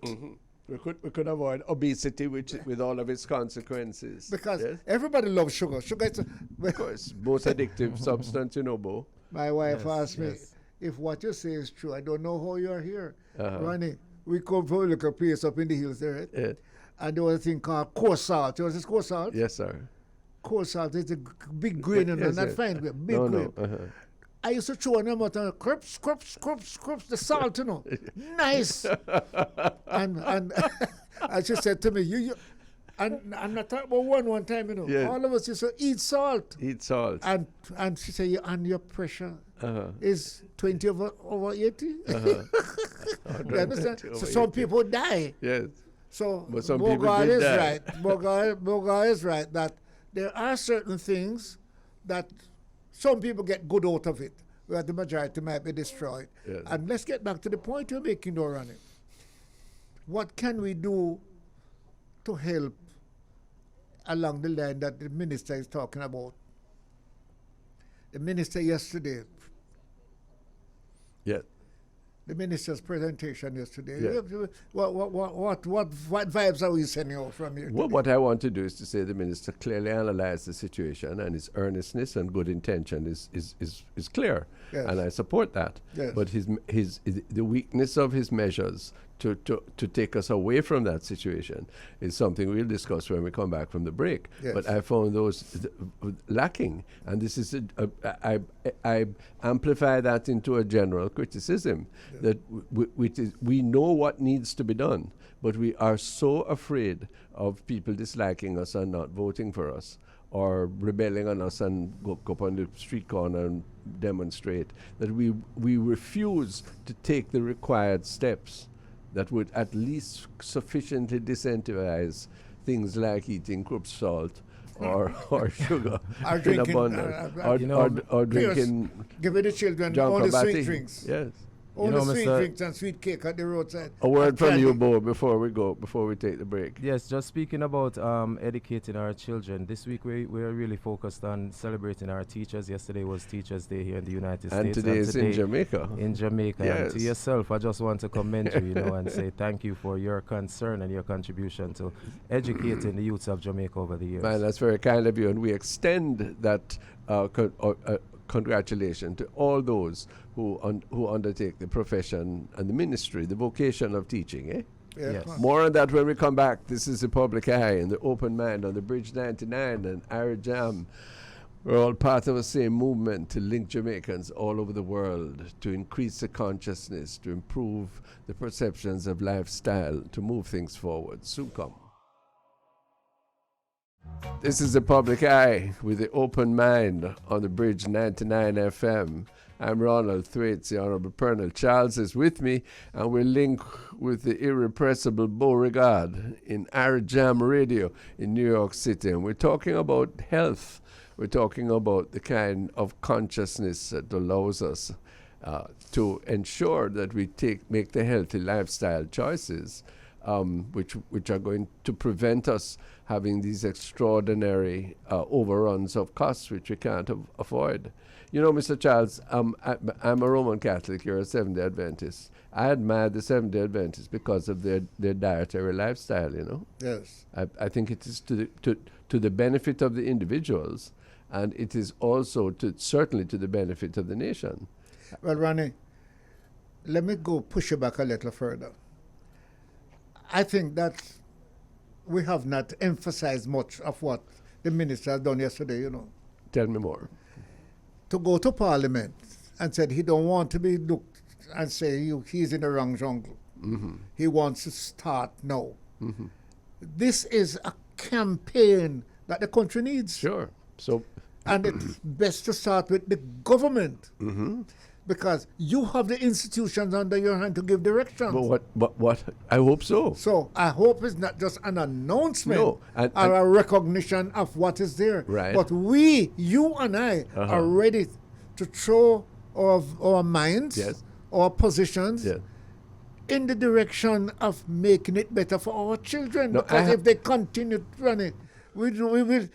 we could avoid obesity, with all of its consequences. Because everybody loves sugar. Sugar is of course, most addictive substance, Bo. My wife asked me, if what you say is true, I don't know how you're here. Ronnie, we come from a little place up in the hills there, right? Yeah. And there was a thing called coarse salt. Was this coarse salt? Yes, sir. Coarse salt is a big grain, and not fine grain, big grain. I used to throw them out and crips, the salt, nice. and she said to me, and I talked about one time, all of us used to eat salt. Eat salt. And she said, and your pressure is 20 over 80. You understand? So some people die. Yes. So but some Beau-regard is right. Beau-regard is right that there are certain things that some people get good out of it, where the majority might be destroyed. Yes. And let's get back to the point you're making, Ronnie. What can we do to help along the line that the minister is talking about? The minister yesterday. Yeah. The minister's presentation yesterday. Yeah. What vibes are we sending out from here? Well, what I want to do is to say the minister clearly analyzed the situation, and his earnestness and good intention is clear, and I support that. Yes. But the weakness of his measures to take us away from that situation is something we'll discuss when we come back from the break. Yes. But I found those lacking, and this is I amplify that into a general criticism that we know what needs to be done, but we are so afraid of people disliking us and not voting for us, or rebelling on us and go up on the street corner and demonstrate, that we refuse to take the required steps that would at least sufficiently disincentivize things like eating crude salt or sugar or in abundance, or drinking. Give the children only sweet drinks. Yes. Only sweet drinks and sweet cake at the roadside. A word from you, Beau, before we take the break. Yes, just speaking about educating our children. This week we are really focused on celebrating our teachers. Yesterday was Teachers Day here in the United States. And today is in Jamaica. In Jamaica. Yes. And to yourself, I just want to commend you, and say thank you for your concern and your contribution to educating the youths of Jamaica over the years. Man, that's very kind of you, and we extend that congratulations to all those who undertake the profession and the ministry, the vocation of teaching. Yes. More on that when we come back. This is The Public Eye and The Open Mind on the Bridge 99 and Irie Jam. We're all part of the same movement to link Jamaicans all over the world, to increase the consciousness, to improve the perceptions of lifestyle, to move things forward. Soon come. This is The Public Eye with The Open Mind on the Bridge 99 FM. I'm Ronald Thwaites. The Honorable Pearnel Charles is with me, and we're linked with the irrepressible Beau-regard in Irie Jam Radio in New York City. And we're talking about health. We're talking about the kind of consciousness that allows us to ensure that we make the healthy lifestyle choices, which are going to prevent us having these extraordinary overruns of costs which we can't avoid. Mr. Charles, I'm a Roman Catholic. You're a Seventh-day Adventist. I admire the Seventh-day Adventists because of their dietary lifestyle. Yes. I think it is to the benefit of the individuals, and it is also certainly to the benefit of the nation. Well, Ronnie, let me push you back a little further. I think that we have not emphasized much of what the minister has done yesterday, Tell me more. to go to Parliament and said he don't want to be looked and say he's in the wrong jungle. He wants to start now. This is a campaign that the country needs. Sure. So, and it's best to start with the government. Because you have the institutions under your hand to give directions. But what? I hope so. So I hope it's not just an announcement or a recognition of what is there. Right. But we, you and I, are ready to throw our minds, our positions, in the direction of making it better for our children. No, because if they continue to run it, we will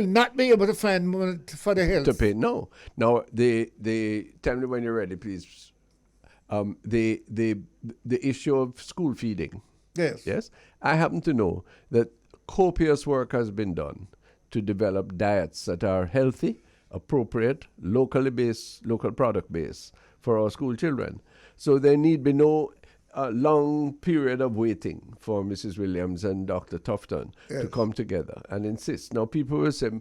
not be able to find money for the health. To pay, no. Now, tell me when you're ready, please. The issue of school feeding. Yes. Yes. I happen to know that copious work has been done to develop diets that are healthy, appropriate, locally based, local product based for our school children. So there need be no long period of waiting for Mrs. Williams and Dr. Tufton to come together and insist. Now, people will say,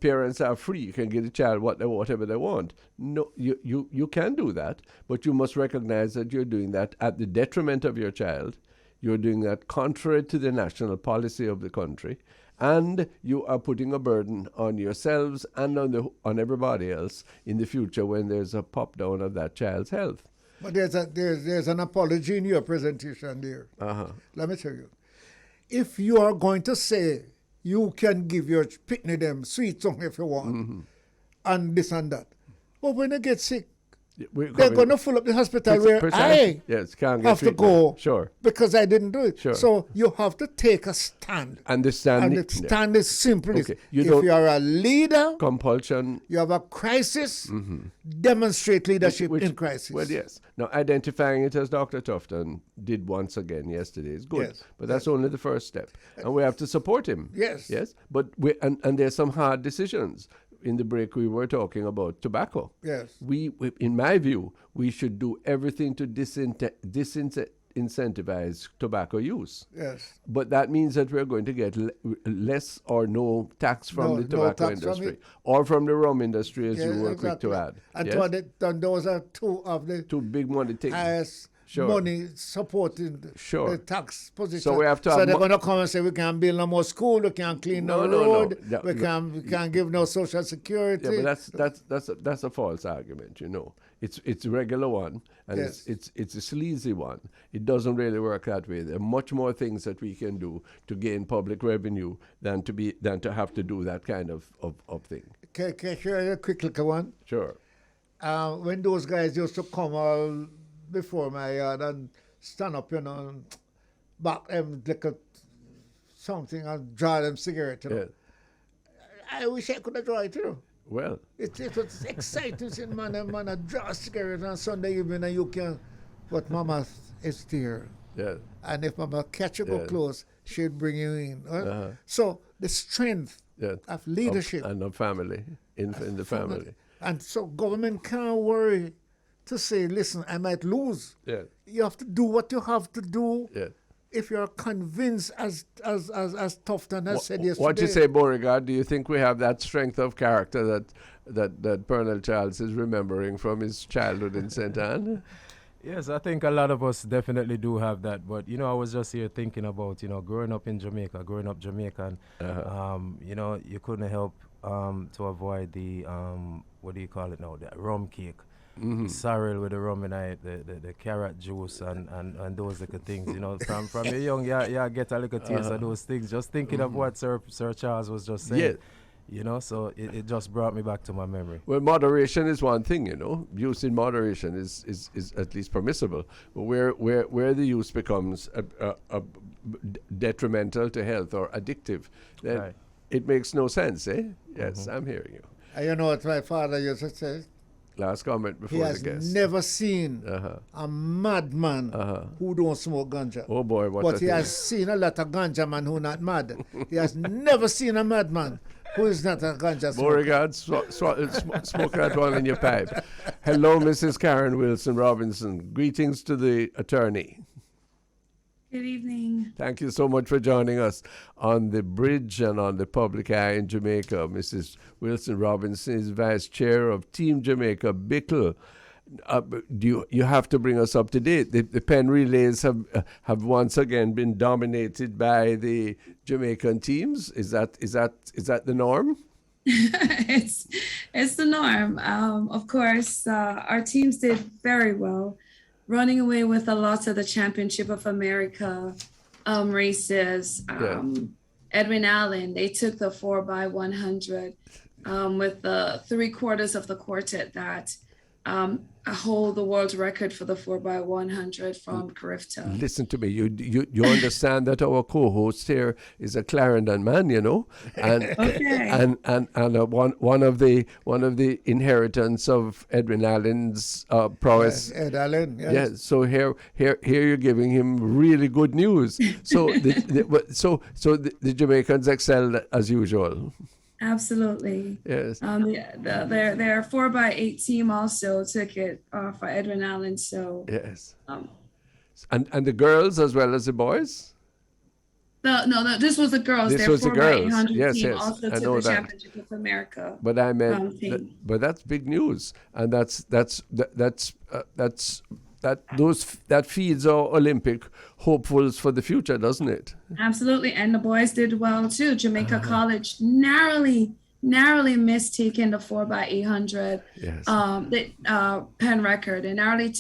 parents are free. You can give the child whatever they want. No, you can do that, but you must recognize that you're doing that at the detriment of your child. You're doing that contrary to the national policy of the country, and you are putting a burden on yourselves and on everybody else in the future when there's a pop down of that child's health. But there's an apology in your presentation there. Let me tell you. If you are going to say you can give your picnic them sweet song if you want, and this and that, but when they get sick, they're going to fill up the hospital where I have to go because I didn't do it. So you have to take a stand. And the stand is simple. If you are a leader, compulsion, you have a crisis, demonstrate leadership in crisis. Well, yes. Now, identifying it as Dr. Tufton did once again yesterday is good. But that's only the first step. And we have to support him. Yes. But and there's some hard decisions. In the break, we were talking about tobacco. Yes. We, in my view, we should do everything to disincentivize tobacco use. Yes. But that means that we're going to get less or no tax from the tobacco industry or from the rum industry, as you were quick to add. And those are two of the two big money things. Money supporting the tax position. So we have to. So they're going to come and say we can't build no more school, we can't clean no road, we can't give no social security. Yeah, but that's a false argument. It's a regular one, and it's a sleazy one. It doesn't really work that way. There are much more things that we can do to gain public revenue than to have to do that kind of thing. Can I share a quick little one? Sure. When those guys used to come all before my yard and stand up, back them like something and draw them cigarette. I wish I could have drawn it, Well, it was exciting seeing man draw a cigarette on Sunday evening and you can, but Mama is there. Yeah. And if Mama catch you go close, she'd bring you in. Right? So the strength of leadership and of family in the family. And so government can't worry to say, listen, I might lose. Yeah. You have to do what you have to do. Yeah. If you're convinced, as Tufton has said yesterday. What you say, Beau-regard? Do you think we have that strength of character that Pearnel Charles is remembering from his childhood in St. Anne? Yes, I think a lot of us definitely do have that. But, I was just here thinking about, growing up in Jamaica, growing up Jamaican, you couldn't help to avoid the, what do you call it now, the rum cake. The sorrel with the rum and the carrot juice and those little things, from you're young, you get a little taste of those things. Just thinking of what Sir Charles was just saying. So it just brought me back to my memory. Well, moderation is one thing, Use in moderation is at least permissible. But where the use becomes detrimental to health or addictive, then it makes no sense, eh? Yes, I'm hearing you. You know what my father used to say? Last comment before the guest. He has never seen a madman who don't smoke ganja. Oh boy, But he has seen a lot of ganja man who not mad. He has never seen a madman who is not a ganja smoker. Beau-regard, smoke that one in your pipe. Hello, Mrs. Karen Wilson Robinson. Greetings to the attorney. Good evening. Thank you so much for joining us on the bridge and on the public eye in Jamaica. Mrs. Wilson Robinson is Vice Chair of Team Jamaica Bickle. You have to bring us up to date. The Penn Relays have once again been dominated by the Jamaican teams. Is that the norm? It's the norm. Of course, our teams did very well, running away with a lot of the Championship of America races. Edwin Allen, they took the 4x100 with the 3/4 of the quartet that hold the world record for the 4x100 from Carifta. Listen to me. You understand that our co-host here is a Clarendon man, you know, and Okay. and one of the inheritance of Edwin Allen's prowess. Ed Allen. Yes. Yeah. So here you're giving him really good news. So the Jamaicans excelled as usual. Absolutely. Yes. Their 4x8 team also took it for Edwin Allen. So yes. And the girls as well as the boys. No, this was the girls. This their was the girls. 4x800 Yes, team yes. also I took know the that. Championship of America. But I meant, team. but that's big news, and that feeds our Olympic hopefuls for the future, doesn't it? Absolutely, and the boys did well too. Jamaica College narrowly mistaken the 4x800 Penn record, and narrowly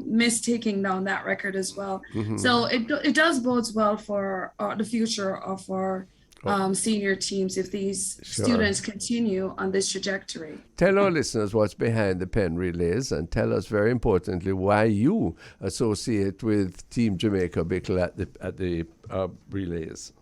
mistaking down that record as well. Mm-hmm. So it does bodes well for the future of our senior teams if these students continue on this trajectory. Tell our listeners what's behind the Penn Relays, and tell us very importantly why you associate with Team Jamaica Bickle at the Relays.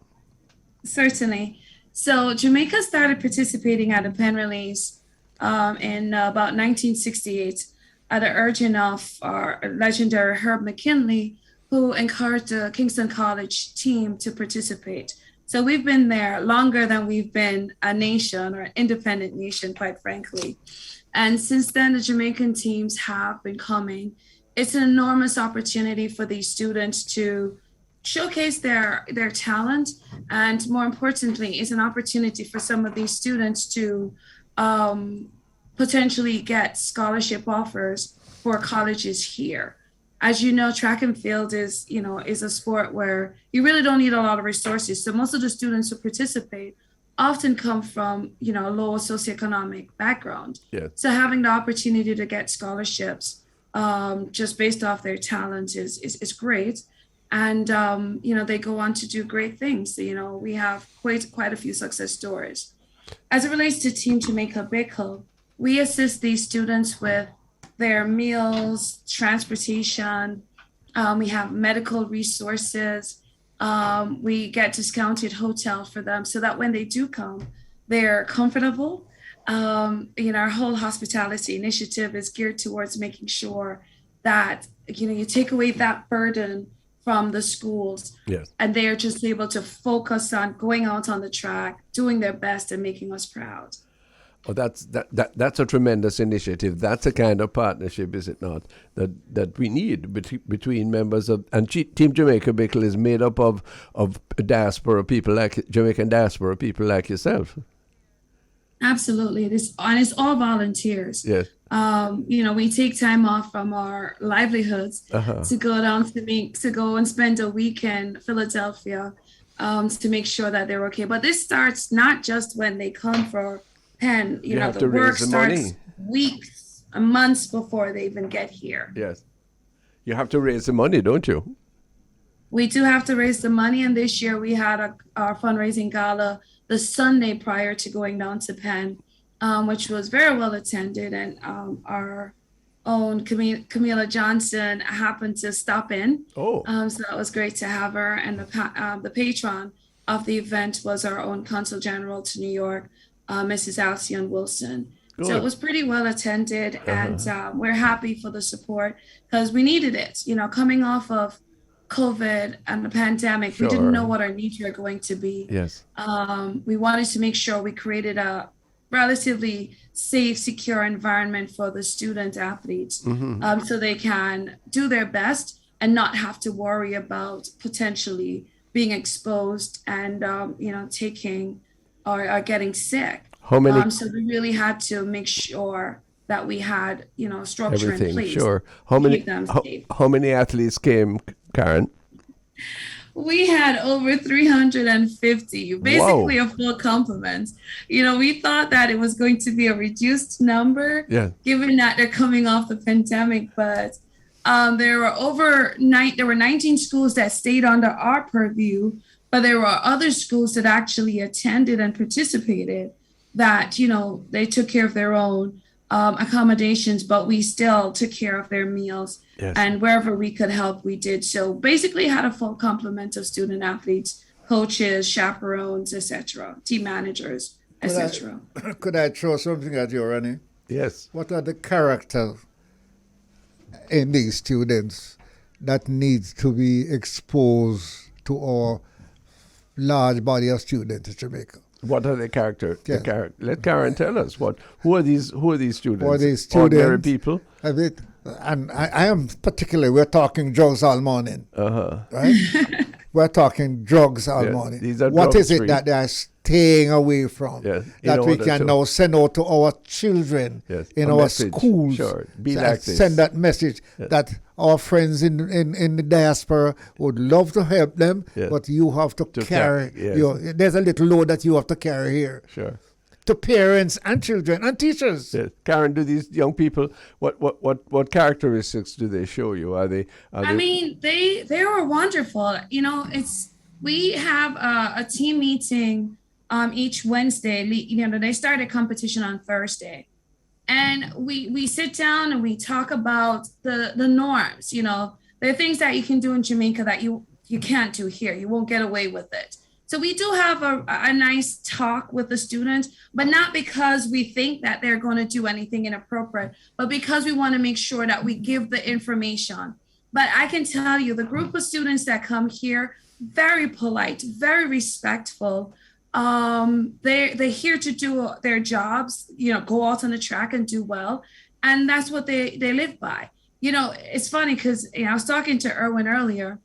Certainly. So Jamaica started participating at the Penn Relays in about 1968 at the urging of our legendary Herb McKinley, who encouraged the Kingston College team to participate. So we've been there longer than we've been a nation or an independent nation, quite frankly. And since then, the Jamaican teams have been coming. It's an enormous opportunity for these students to showcase their talent, and more importantly, it's an opportunity for some of these students to potentially get scholarship offers for colleges here. As you know, track and field is a sport where you really don't need a lot of resources. So most of the students who participate often come from a low socioeconomic background. Yeah. So having the opportunity to get scholarships just based off their talent is great. And, they go on to do great things. We have quite a few success stories. As it relates to Team Jamaica Bickle, we assist these students with their meals, transportation. We have medical resources. We get discounted hotel for them so that when they do come, they're comfortable. Our whole hospitality initiative is geared towards making sure that, you take away that burden from the schools. Yes. And they're just able to focus on going out on the track, doing their best and making us proud. Oh, that's a tremendous initiative. That's a kind of partnership, is it not? That we need between members of, and Team Jamaica Bickle is made up of diaspora people like Jamaican diaspora people like yourself. Absolutely, it's all volunteers. Yes. We take time off from our livelihoods to go down to go and spend a week in Philadelphia to make sure that they're okay. But this starts not just when they come for Penn. You have the to work raise the starts money. weeks and months before they even get here. Yes. You have to raise the money, don't you? We do have to raise the money, and this year we had our fundraising gala the Sunday prior to going down to Penn, which was very well attended, and our own Camila Johnson happened to stop in. Oh. So that was great to have her, and the patron of the event was our own Consul General to New York, Mrs. Alcyon Wilson. Good. So it was pretty well attended, and we're happy for the support because we needed it. Coming off of COVID and the pandemic, we didn't know what our needs were going to be. Yes. We wanted to make sure we created a relatively safe, secure environment for the student athletes, so they can do their best, and not have to worry about potentially being exposed and, taking or getting sick. How many? So we really had to make sure that we had, structure in place. Sure. How many athletes came, Karen? We had over 350, basically a full complement. We thought that it was going to be a reduced number, given that they're coming off the pandemic, but there were 19 schools that stayed under our purview, but there were other schools that actually attended and participated that, they took care of their own accommodations, but we still took care of their meals. Yes. And wherever we could help, we did. So basically had a full complement of student athletes, coaches, chaperones, etc., team managers, etc. Could I throw something at you, Ronnie? Yes. What are the characters in these students that needs to be exposed to our large body of students in Jamaica? What are the characters? Yes. Let Karen tell us who are these students? Who are these students? Ordinary people. And I am particularly, we're talking drugs all morning. Right? We're talking drugs all morning. What is it that they are staying away from that we can now send out to our children in our schools? Sure. Be like this. Send that message that our friends in the diaspora would love to help them, but you have to carry. There's a little load that you have to carry here. Sure. To parents and children and teachers. Yes. Karen, do these young people, what characteristics do they show you? I mean, they were wonderful. We have a team meeting each Wednesday. They start a competition on Thursday. And we sit down and we talk about the norms. There are things that you can do in Jamaica that you can't do here. You won't get away with it. So we do have a nice talk with the students, but not because we think that they're going to do anything inappropriate, but because we want to make sure that we give the information. But I can tell you, the group of students that come here, very polite, very respectful. They're here to do their jobs, go out on the track and do well. And that's what they live by. It's funny because I was talking to Erwin earlier.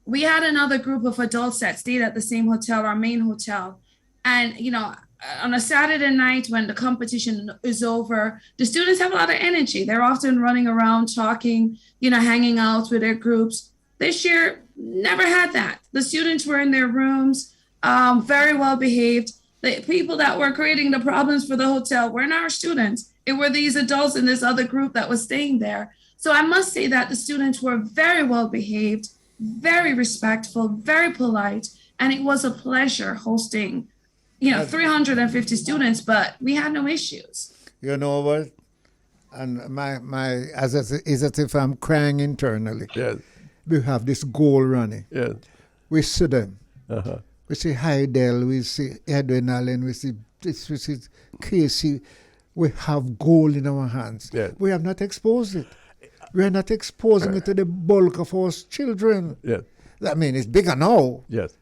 We had another group of adults that stayed at the same hotel, our main hotel. And, on a Saturday night when the competition is over, the students have a lot of energy. They're often running around, talking, hanging out with their groups. This year, never had that. The students were in their rooms, very well behaved. The people that were creating the problems for the hotel weren't our students. It were these adults in this other group that was staying there. So I must say that the students were very well behaved, very respectful, very polite, and it was a pleasure hosting, 350 students, but we had no issues. You know what? And my as if I'm crying internally. Yes. We have this goal running. Yes. We see them. We see Heidel, we see Edwin Allen, we see Casey. We have gold in our hands. Yes. We have not exposed it. We are not exposing it to the bulk of our children. Yes. I mean, it's bigger now. Yes.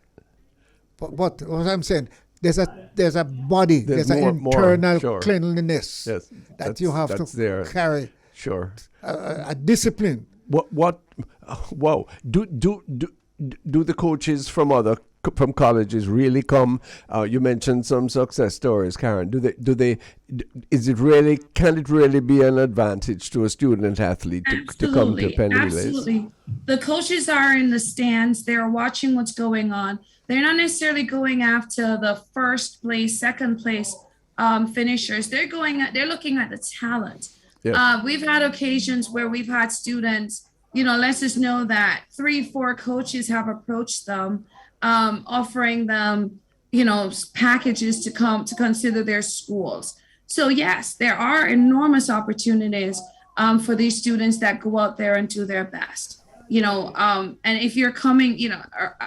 But what I'm saying, there's a body, there's an internal cleanliness that you have to carry. Sure. A discipline. Wow. Do the coaches from colleges really come? You mentioned some success stories, Karen. Can it really be an advantage to a student athlete to come to Penn Relays? Absolutely. The coaches are in the stands. They're watching what's going on. They're not necessarily going after the first place, second place finishers. They're looking at the talent. Yeah. We've had occasions where we've had students, lets us know that 3-4 coaches have approached them, offering them, packages to come to consider their schools. So yes, there are enormous opportunities for these students that go out there and do their best. And if you're coming,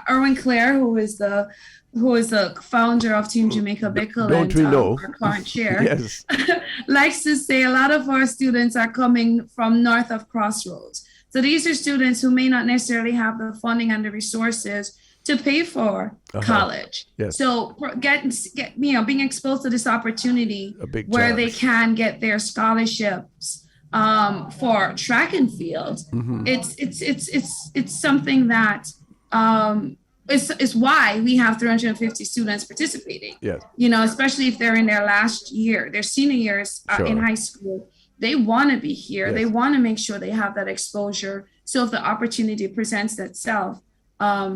Erwin Clare, who is the founder of Team Jamaica Bickle and our current chair, yes. likes to say a lot of our students are coming from north of Crossroads. So these are students who may not necessarily have the funding and the resources to pay for college. Yes. So being exposed to this opportunity where they can get their scholarships for track and field, it's something that is why we have 350 students participating. Yes. You know, especially if they're in their last year, their senior years in high school. They want to be here. Yes. They want to make sure they have that exposure. So if the opportunity presents itself,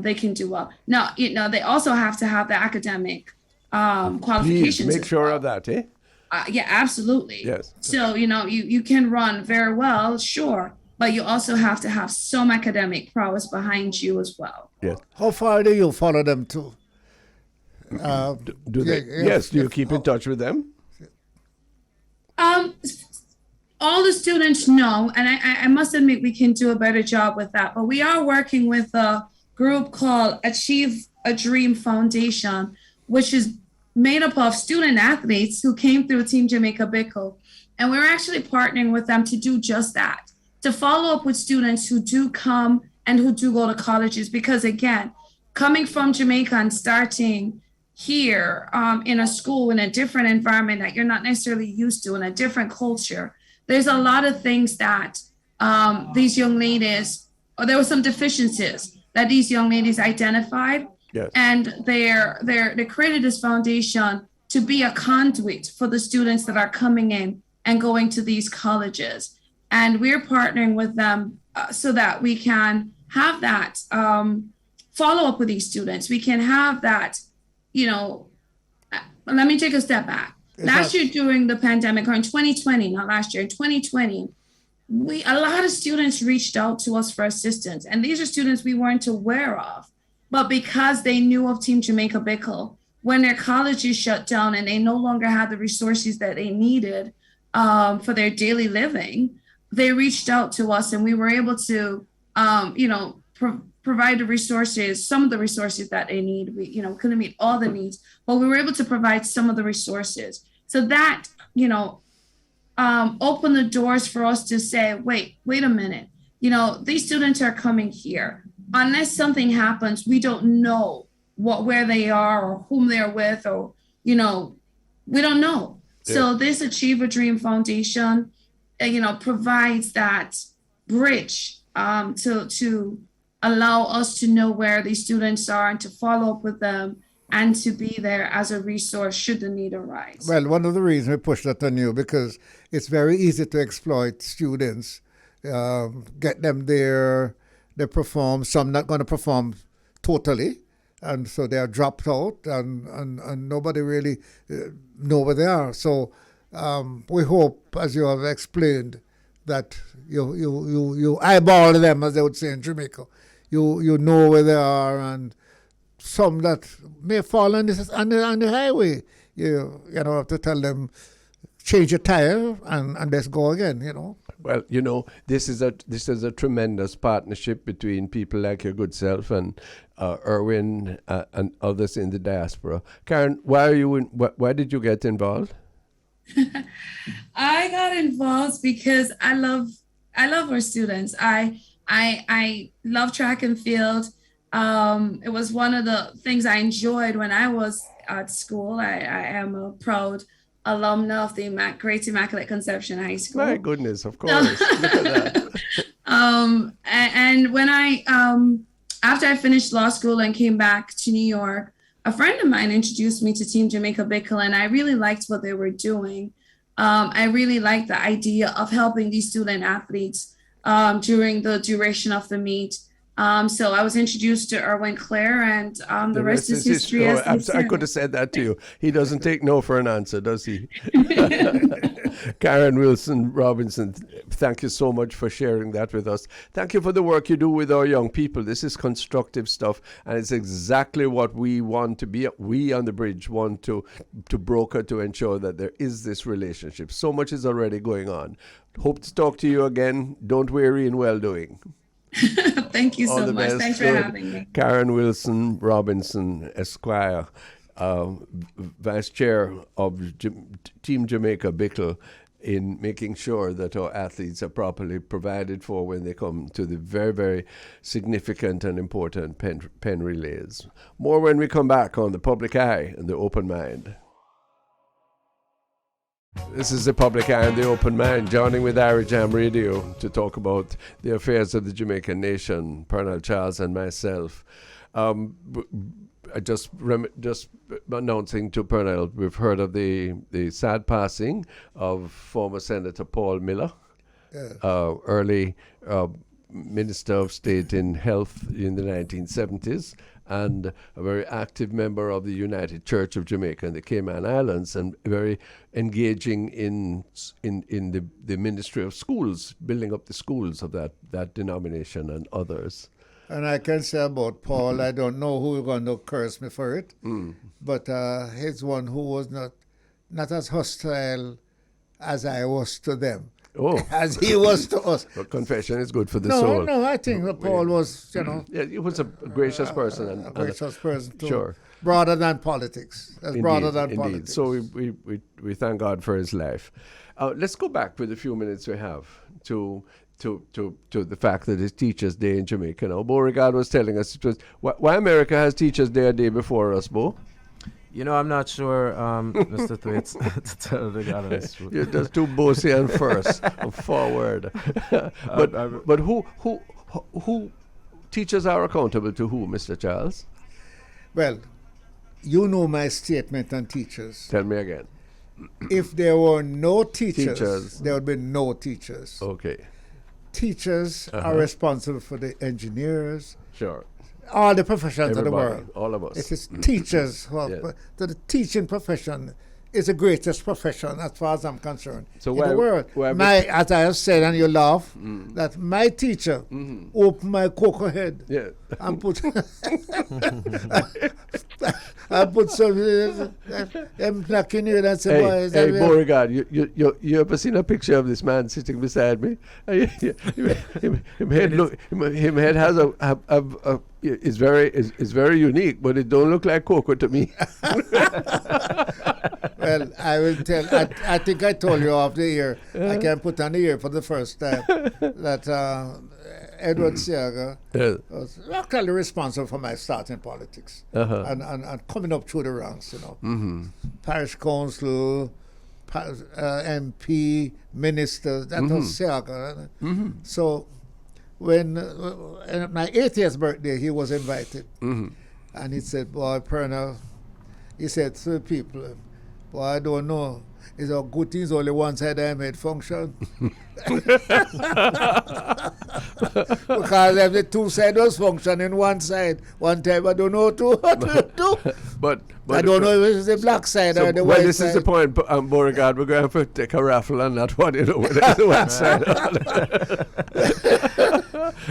they can do well. Now, you know, they also have to have the academic qualifications. Please make sure of that, eh? Yeah, absolutely. Yes. So, you know, you can run very well, sure, but you also have to have some academic prowess behind you as well. Yes. How far do you follow them to? Do they? Yes. Do you keep in touch with them? All the students know, and I must admit we can do a better job with that, but we are working with a group called Achieve a Dream Foundation, which is made up of student athletes who came through Team Jamaica Bickle. And we're actually partnering with them to do just that, to follow up with students who do come and who do go to colleges. Because again, coming from Jamaica and starting here in a school, in a different environment that you're not necessarily used to, in a different culture, there's a lot of things that these young ladies, or there were some deficiencies that these young ladies identified. Yes. And they created this foundation to be a conduit for the students that are coming in and going to these colleges. And we're partnering with them so that we can have that follow up with these students. We can have that, you know, let me take a step back. Last year during the pandemic, or in 2020, not last year, in 2020, a lot of students reached out to us for assistance. And these are students we weren't aware of. But because they knew of Team Jamaica Bickle, when their colleges shut down and they no longer had the resources that they needed for their daily living, they reached out to us and we were able to, you know, provide the resources, some of the resources that they need. We, you know, couldn't meet all the needs, but we were able to provide some of the resources. So that, you know, opened the doors for us to say, wait a minute, you know, these students are coming here. Unless something happens, we don't know where they are or whom they're with, or, you know, we don't know. Yeah. So this Achieve a Dream Foundation, you know, provides that bridge to allow us to know where these students are and to follow up with them and to be there as a resource should the need arise. Well, one of the reasons we push that on you, because it's very easy to exploit students, get them there. They perform, some not going to perform totally, and so they are dropped out, and nobody really know where they are. So we hope, as you have explained, that you eyeball them, as they would say in Jamaica. You know where they are, and some that may fall on the highway. You know, have to tell them, change your tire and let's go again, you know. Well, you know, this is a tremendous partnership between people like your good self and Erwin and others in the diaspora. Karen, why did you get involved? I got involved because I love our students. I love track and field. It was one of the things I enjoyed when I was at school. I am a proud alumna of the Great Immaculate Conception High School. My goodness, of course. Look at that. And when after I finished law school and came back to New York, a friend of mine introduced me to Team Jamaica Bickle, and I really liked what they were doing. I really liked the idea of helping these student athletes during the duration of the meet. So I was introduced to Erwin Clare, and the rest is history. I could have said that to you. He doesn't take no for an answer, does he? Karen Wilson Robinson, thank you so much for sharing that with us. Thank you for the work you do with our young people. This is constructive stuff, and it's exactly what we want to be. We on the bridge want to broker to ensure that there is this relationship. So much is already going on. Hope to talk to you again. Don't weary in well-doing. Thank you so much. Thanks for having me. Karen Wilson Robinson, Esquire, Vice Chair of Team Jamaica Bickle, in making sure that our athletes are properly provided for when they come to the very, very significant and important Penn Relays. More when we come back on The Public Eye and The Open Mind. This is the Public Eye and the Open Mind, joining with Irie Jam Radio to talk about the affairs of the Jamaican nation, Pearnel, Charles, and myself. I just announcing to Pearnel, we've heard of the sad passing of former Senator Paul Miller, early Minister of State in Health in the 1970s, and a very active member of the United Church of Jamaica and the Cayman Islands, and very engaging in the Ministry of Schools, building up the schools of that denomination and others. And I can say about Paul, I don't know who's going to curse me for it, but he's one who was not as hostile as I was to them. Oh. As he was to us. But confession is good for the soul. No, I think that Paul was, Yeah, he was a gracious person. A gracious person, too. Sure. Broader than politics. Broader than indeed. politics. So we thank God for his life. Let's go back with the few minutes we have to the fact that it's Teachers' Day in Jamaica. Now, Beau-regard was telling us why America has Teachers' Day a day before us, Beau? I'm not sure, Mr. Thwaites, to tell the honest truth. You're just too bossy and first, forward. But who teachers are accountable to who, Mr. Charles? Well, you know my statement on teachers. Tell me again. If there were no teachers, there would be no teachers. Okay. Teachers are responsible for the engineers. Sure. All the professions Everybody, of the world. all of us. It is teachers. The teaching profession is the greatest profession as far as I'm concerned so in the world. As I have said, and you laugh, that my teacher opened my cocoa head and put some black in it and said, hey, Beau-regard, you ever seen a picture of this man sitting beside me? Him head has is very unique, but it don't look like cocoa to me. Well, I will tell. I think I told you off the air. I can put on the air for the first time that Edward Seaga was actually responsible for my start in politics and coming up through the ranks. Parish council, MP, ministers. That was Seaga. So when my 80th birthday, he was invited, and he said, "Boy, Pearnel," he said to the people, "Boy, I don't know. It's a good thing only one side I made function." Because if the two sides was functioning one side, one time I don't know what to do. But I don't know if it's the black side or the white side. Well, this is the point, Beau-regard. We're going to have to take a raffle on that one, whether it's the one side.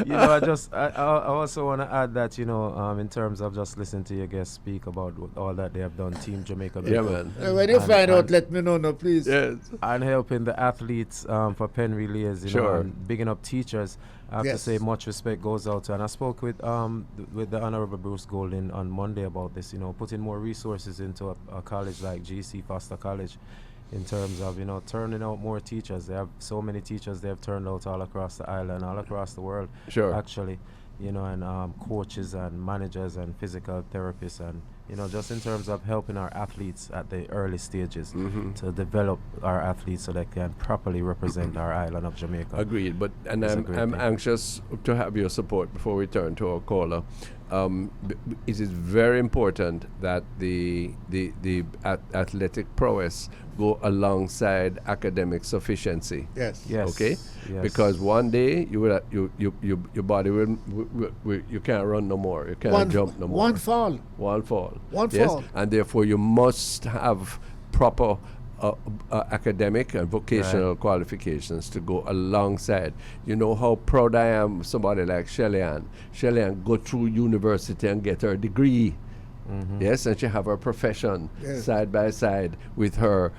I also want to add that, in terms of just listening to your guests speak about all that they have done, Team Jamaica Bickle. Yeah, man. When you find out, let me know, please. Yes. And helping the athletes for Penn Relays, and bigging up teachers. I have to say much respect goes out to, and I spoke with the Honorable Bruce Golding on Monday about this, putting more resources into a college like GC Foster College in terms of, turning out more teachers. They have so many teachers they have turned out all across the island, all across the world, actually, and coaches and managers and physical therapists and, just in terms of helping our athletes at the early stages to develop our athletes so they can properly represent our island of Jamaica. Agreed, and I'm anxious to have your support before we turn to our caller. It is very important that the athletic prowess go alongside academic sufficiency. Yes. Okay. Yes. Because one day your body will you can't run no more. You can't jump no more. One fall. Yes. And therefore you must have proper academic and vocational qualifications to go alongside. You know how proud I am of somebody like Shelly-Ann. Shelly-Ann go through university and get her degree. Yes, and she have her profession side by side with her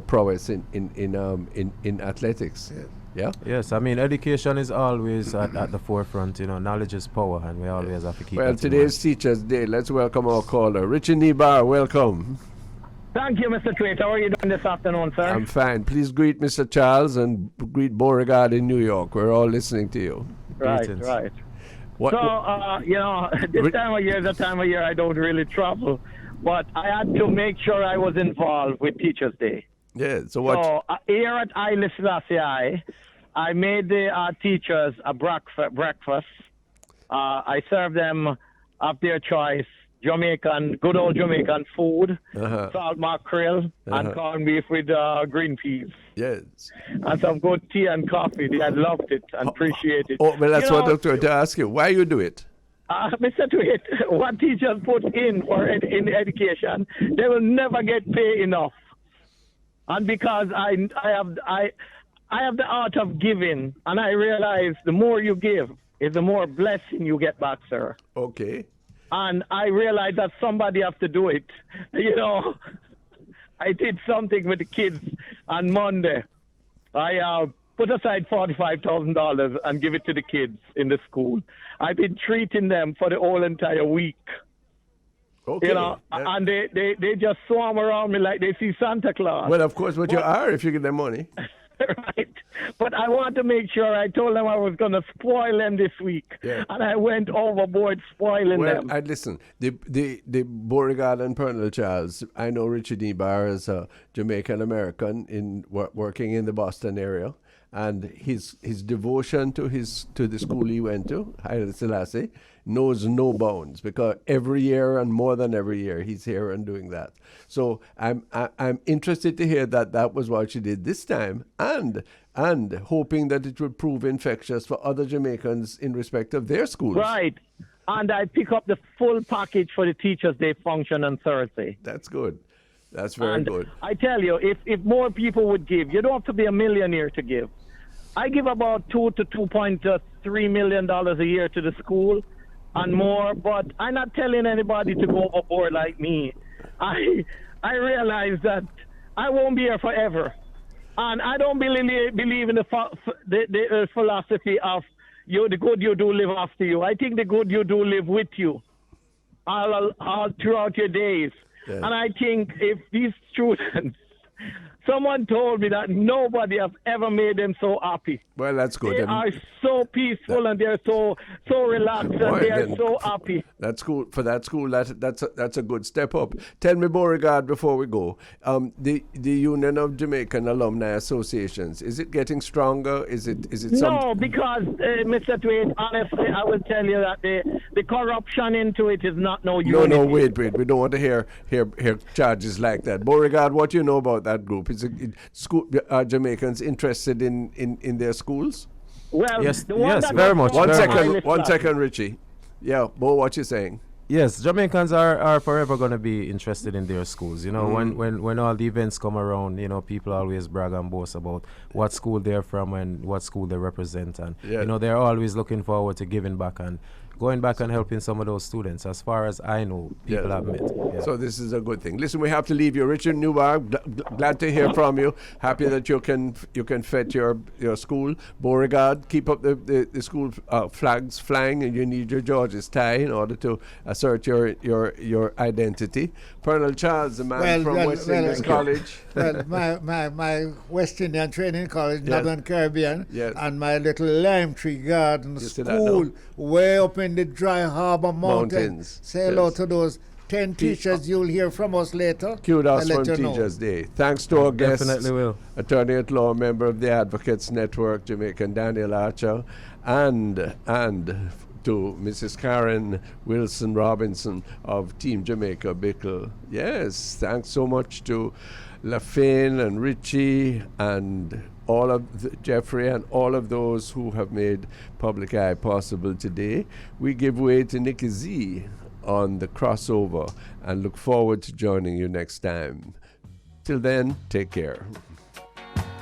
prowess in athletics. Yeah. Yes, I mean education is always at the forefront. Knowledge is power, and we always have to keep. Well, today's Teachers' Day. Let's welcome our caller, Richie Nibar. Welcome. Thank you, Mr. Thwaites. How are you doing this afternoon, sir? I'm fine. Please greet Mr. Charles and greet Beau-regard in New York. We're all listening to you. Right. This time of year is a time of year I don't really travel, but I had to make sure I was involved with Teachers' Day. Yeah. So what? So here at Haile Selassie I made the teachers a breakfast. I served them of their choice, good old Jamaican food, salt mackerel, and corned beef with green peas. Yes. And some good tea and coffee. They had loved it and appreciated it. Oh, well, that's what I was trying to ask you. Why you do it? Mr. Thwaites, what teachers put in in education, they will never get paid enough. And because I have the art of giving, and I realize the more you give is the more blessing you get back, sir. Okay. And I realize that somebody has to do it. I did something with the kids on Monday. I put aside $45,000 and give it to the kids in the school. I've been treating them for the whole entire week. Okay. And they just swarm around me like they see Santa Claus. Well, of course, but you are if you give them money. Right. But I want to make sure I told them I was going to spoil them this week. Yeah. And I went overboard spoiling them. Well, listen, the Beau-regard and Pearnel Charles, I know Richard Nebar is a Jamaican American working in the Boston area. And his devotion to the school he went to, Haile Selassie, knows no bounds, because every year and more than every year he's here and doing that. So I'm interested to hear that was what she did this time, and hoping that it will prove infectious for other Jamaicans in respect of their schools. Right. And I pick up the full package for the Teachers' Day function on Thursday. That's good. That's very good. I tell you, if more people would give, you don't have to be a millionaire to give. I give about $2 to $2.3 million a year to the school and more, but I'm not telling anybody to go overboard like me. I realize that I won't be here forever. And I don't believe in the philosophy of the good you do live after you. I think the good you do live with you all throughout your days. Yeah. And I think if these students, someone told me that nobody has ever made them so happy. Well, that's good. They are so peaceful and they're so relaxed and they are so happy. That's cool. For that school, that's a good step up. Tell me, Beau-regard, before we go, the Union of Jamaican Alumni Associations, is it getting stronger? Is it No, because Mr. Thwaites, honestly, I will tell you that the corruption into it is not no unity. No, wait. We don't want to hear charges like that. Beau-regard, what do you know about that group? Is it are Jamaicans interested in their schools? Well, yes, very much. One second, Richie. Yeah, Beau, what you saying? Yes, Jamaicans are forever going to be interested in their schools. When all the events come around, people always brag and boast about what school they're from and what school they represent, and they're always looking forward to giving back and going back and helping some of those students. As far as I know, people have met. Yeah. So this is a good thing. Listen, we have to leave you. Richard Nebar, glad to hear from you. Happy that you can fet your school. Beau-regard, keep up the school flags flying, and you need your George's tie in order to assert your identity. Pearnel Charles, the man from West Indian College. Well, my West Indian Training College, Northern Caribbean, and my little lime tree garden school way up in the Dry Harbor Mountains. Say hello to those 10 teachers you'll hear from us later. Kudos from Teachers' Day. Thanks to our guests. Definitely will. Attorney at law, member of the Advocates Network, Jamaican Danielle Archer, and to Mrs. Karen Wilson Robinson of Team Jamaica Bickle. Yes, thanks so much to LaFane and Richie and all of Jeffrey and all of those who have made Public Eye possible today. We give way to Nicky Z on the crossover and look forward to joining you next time. Till then, take care.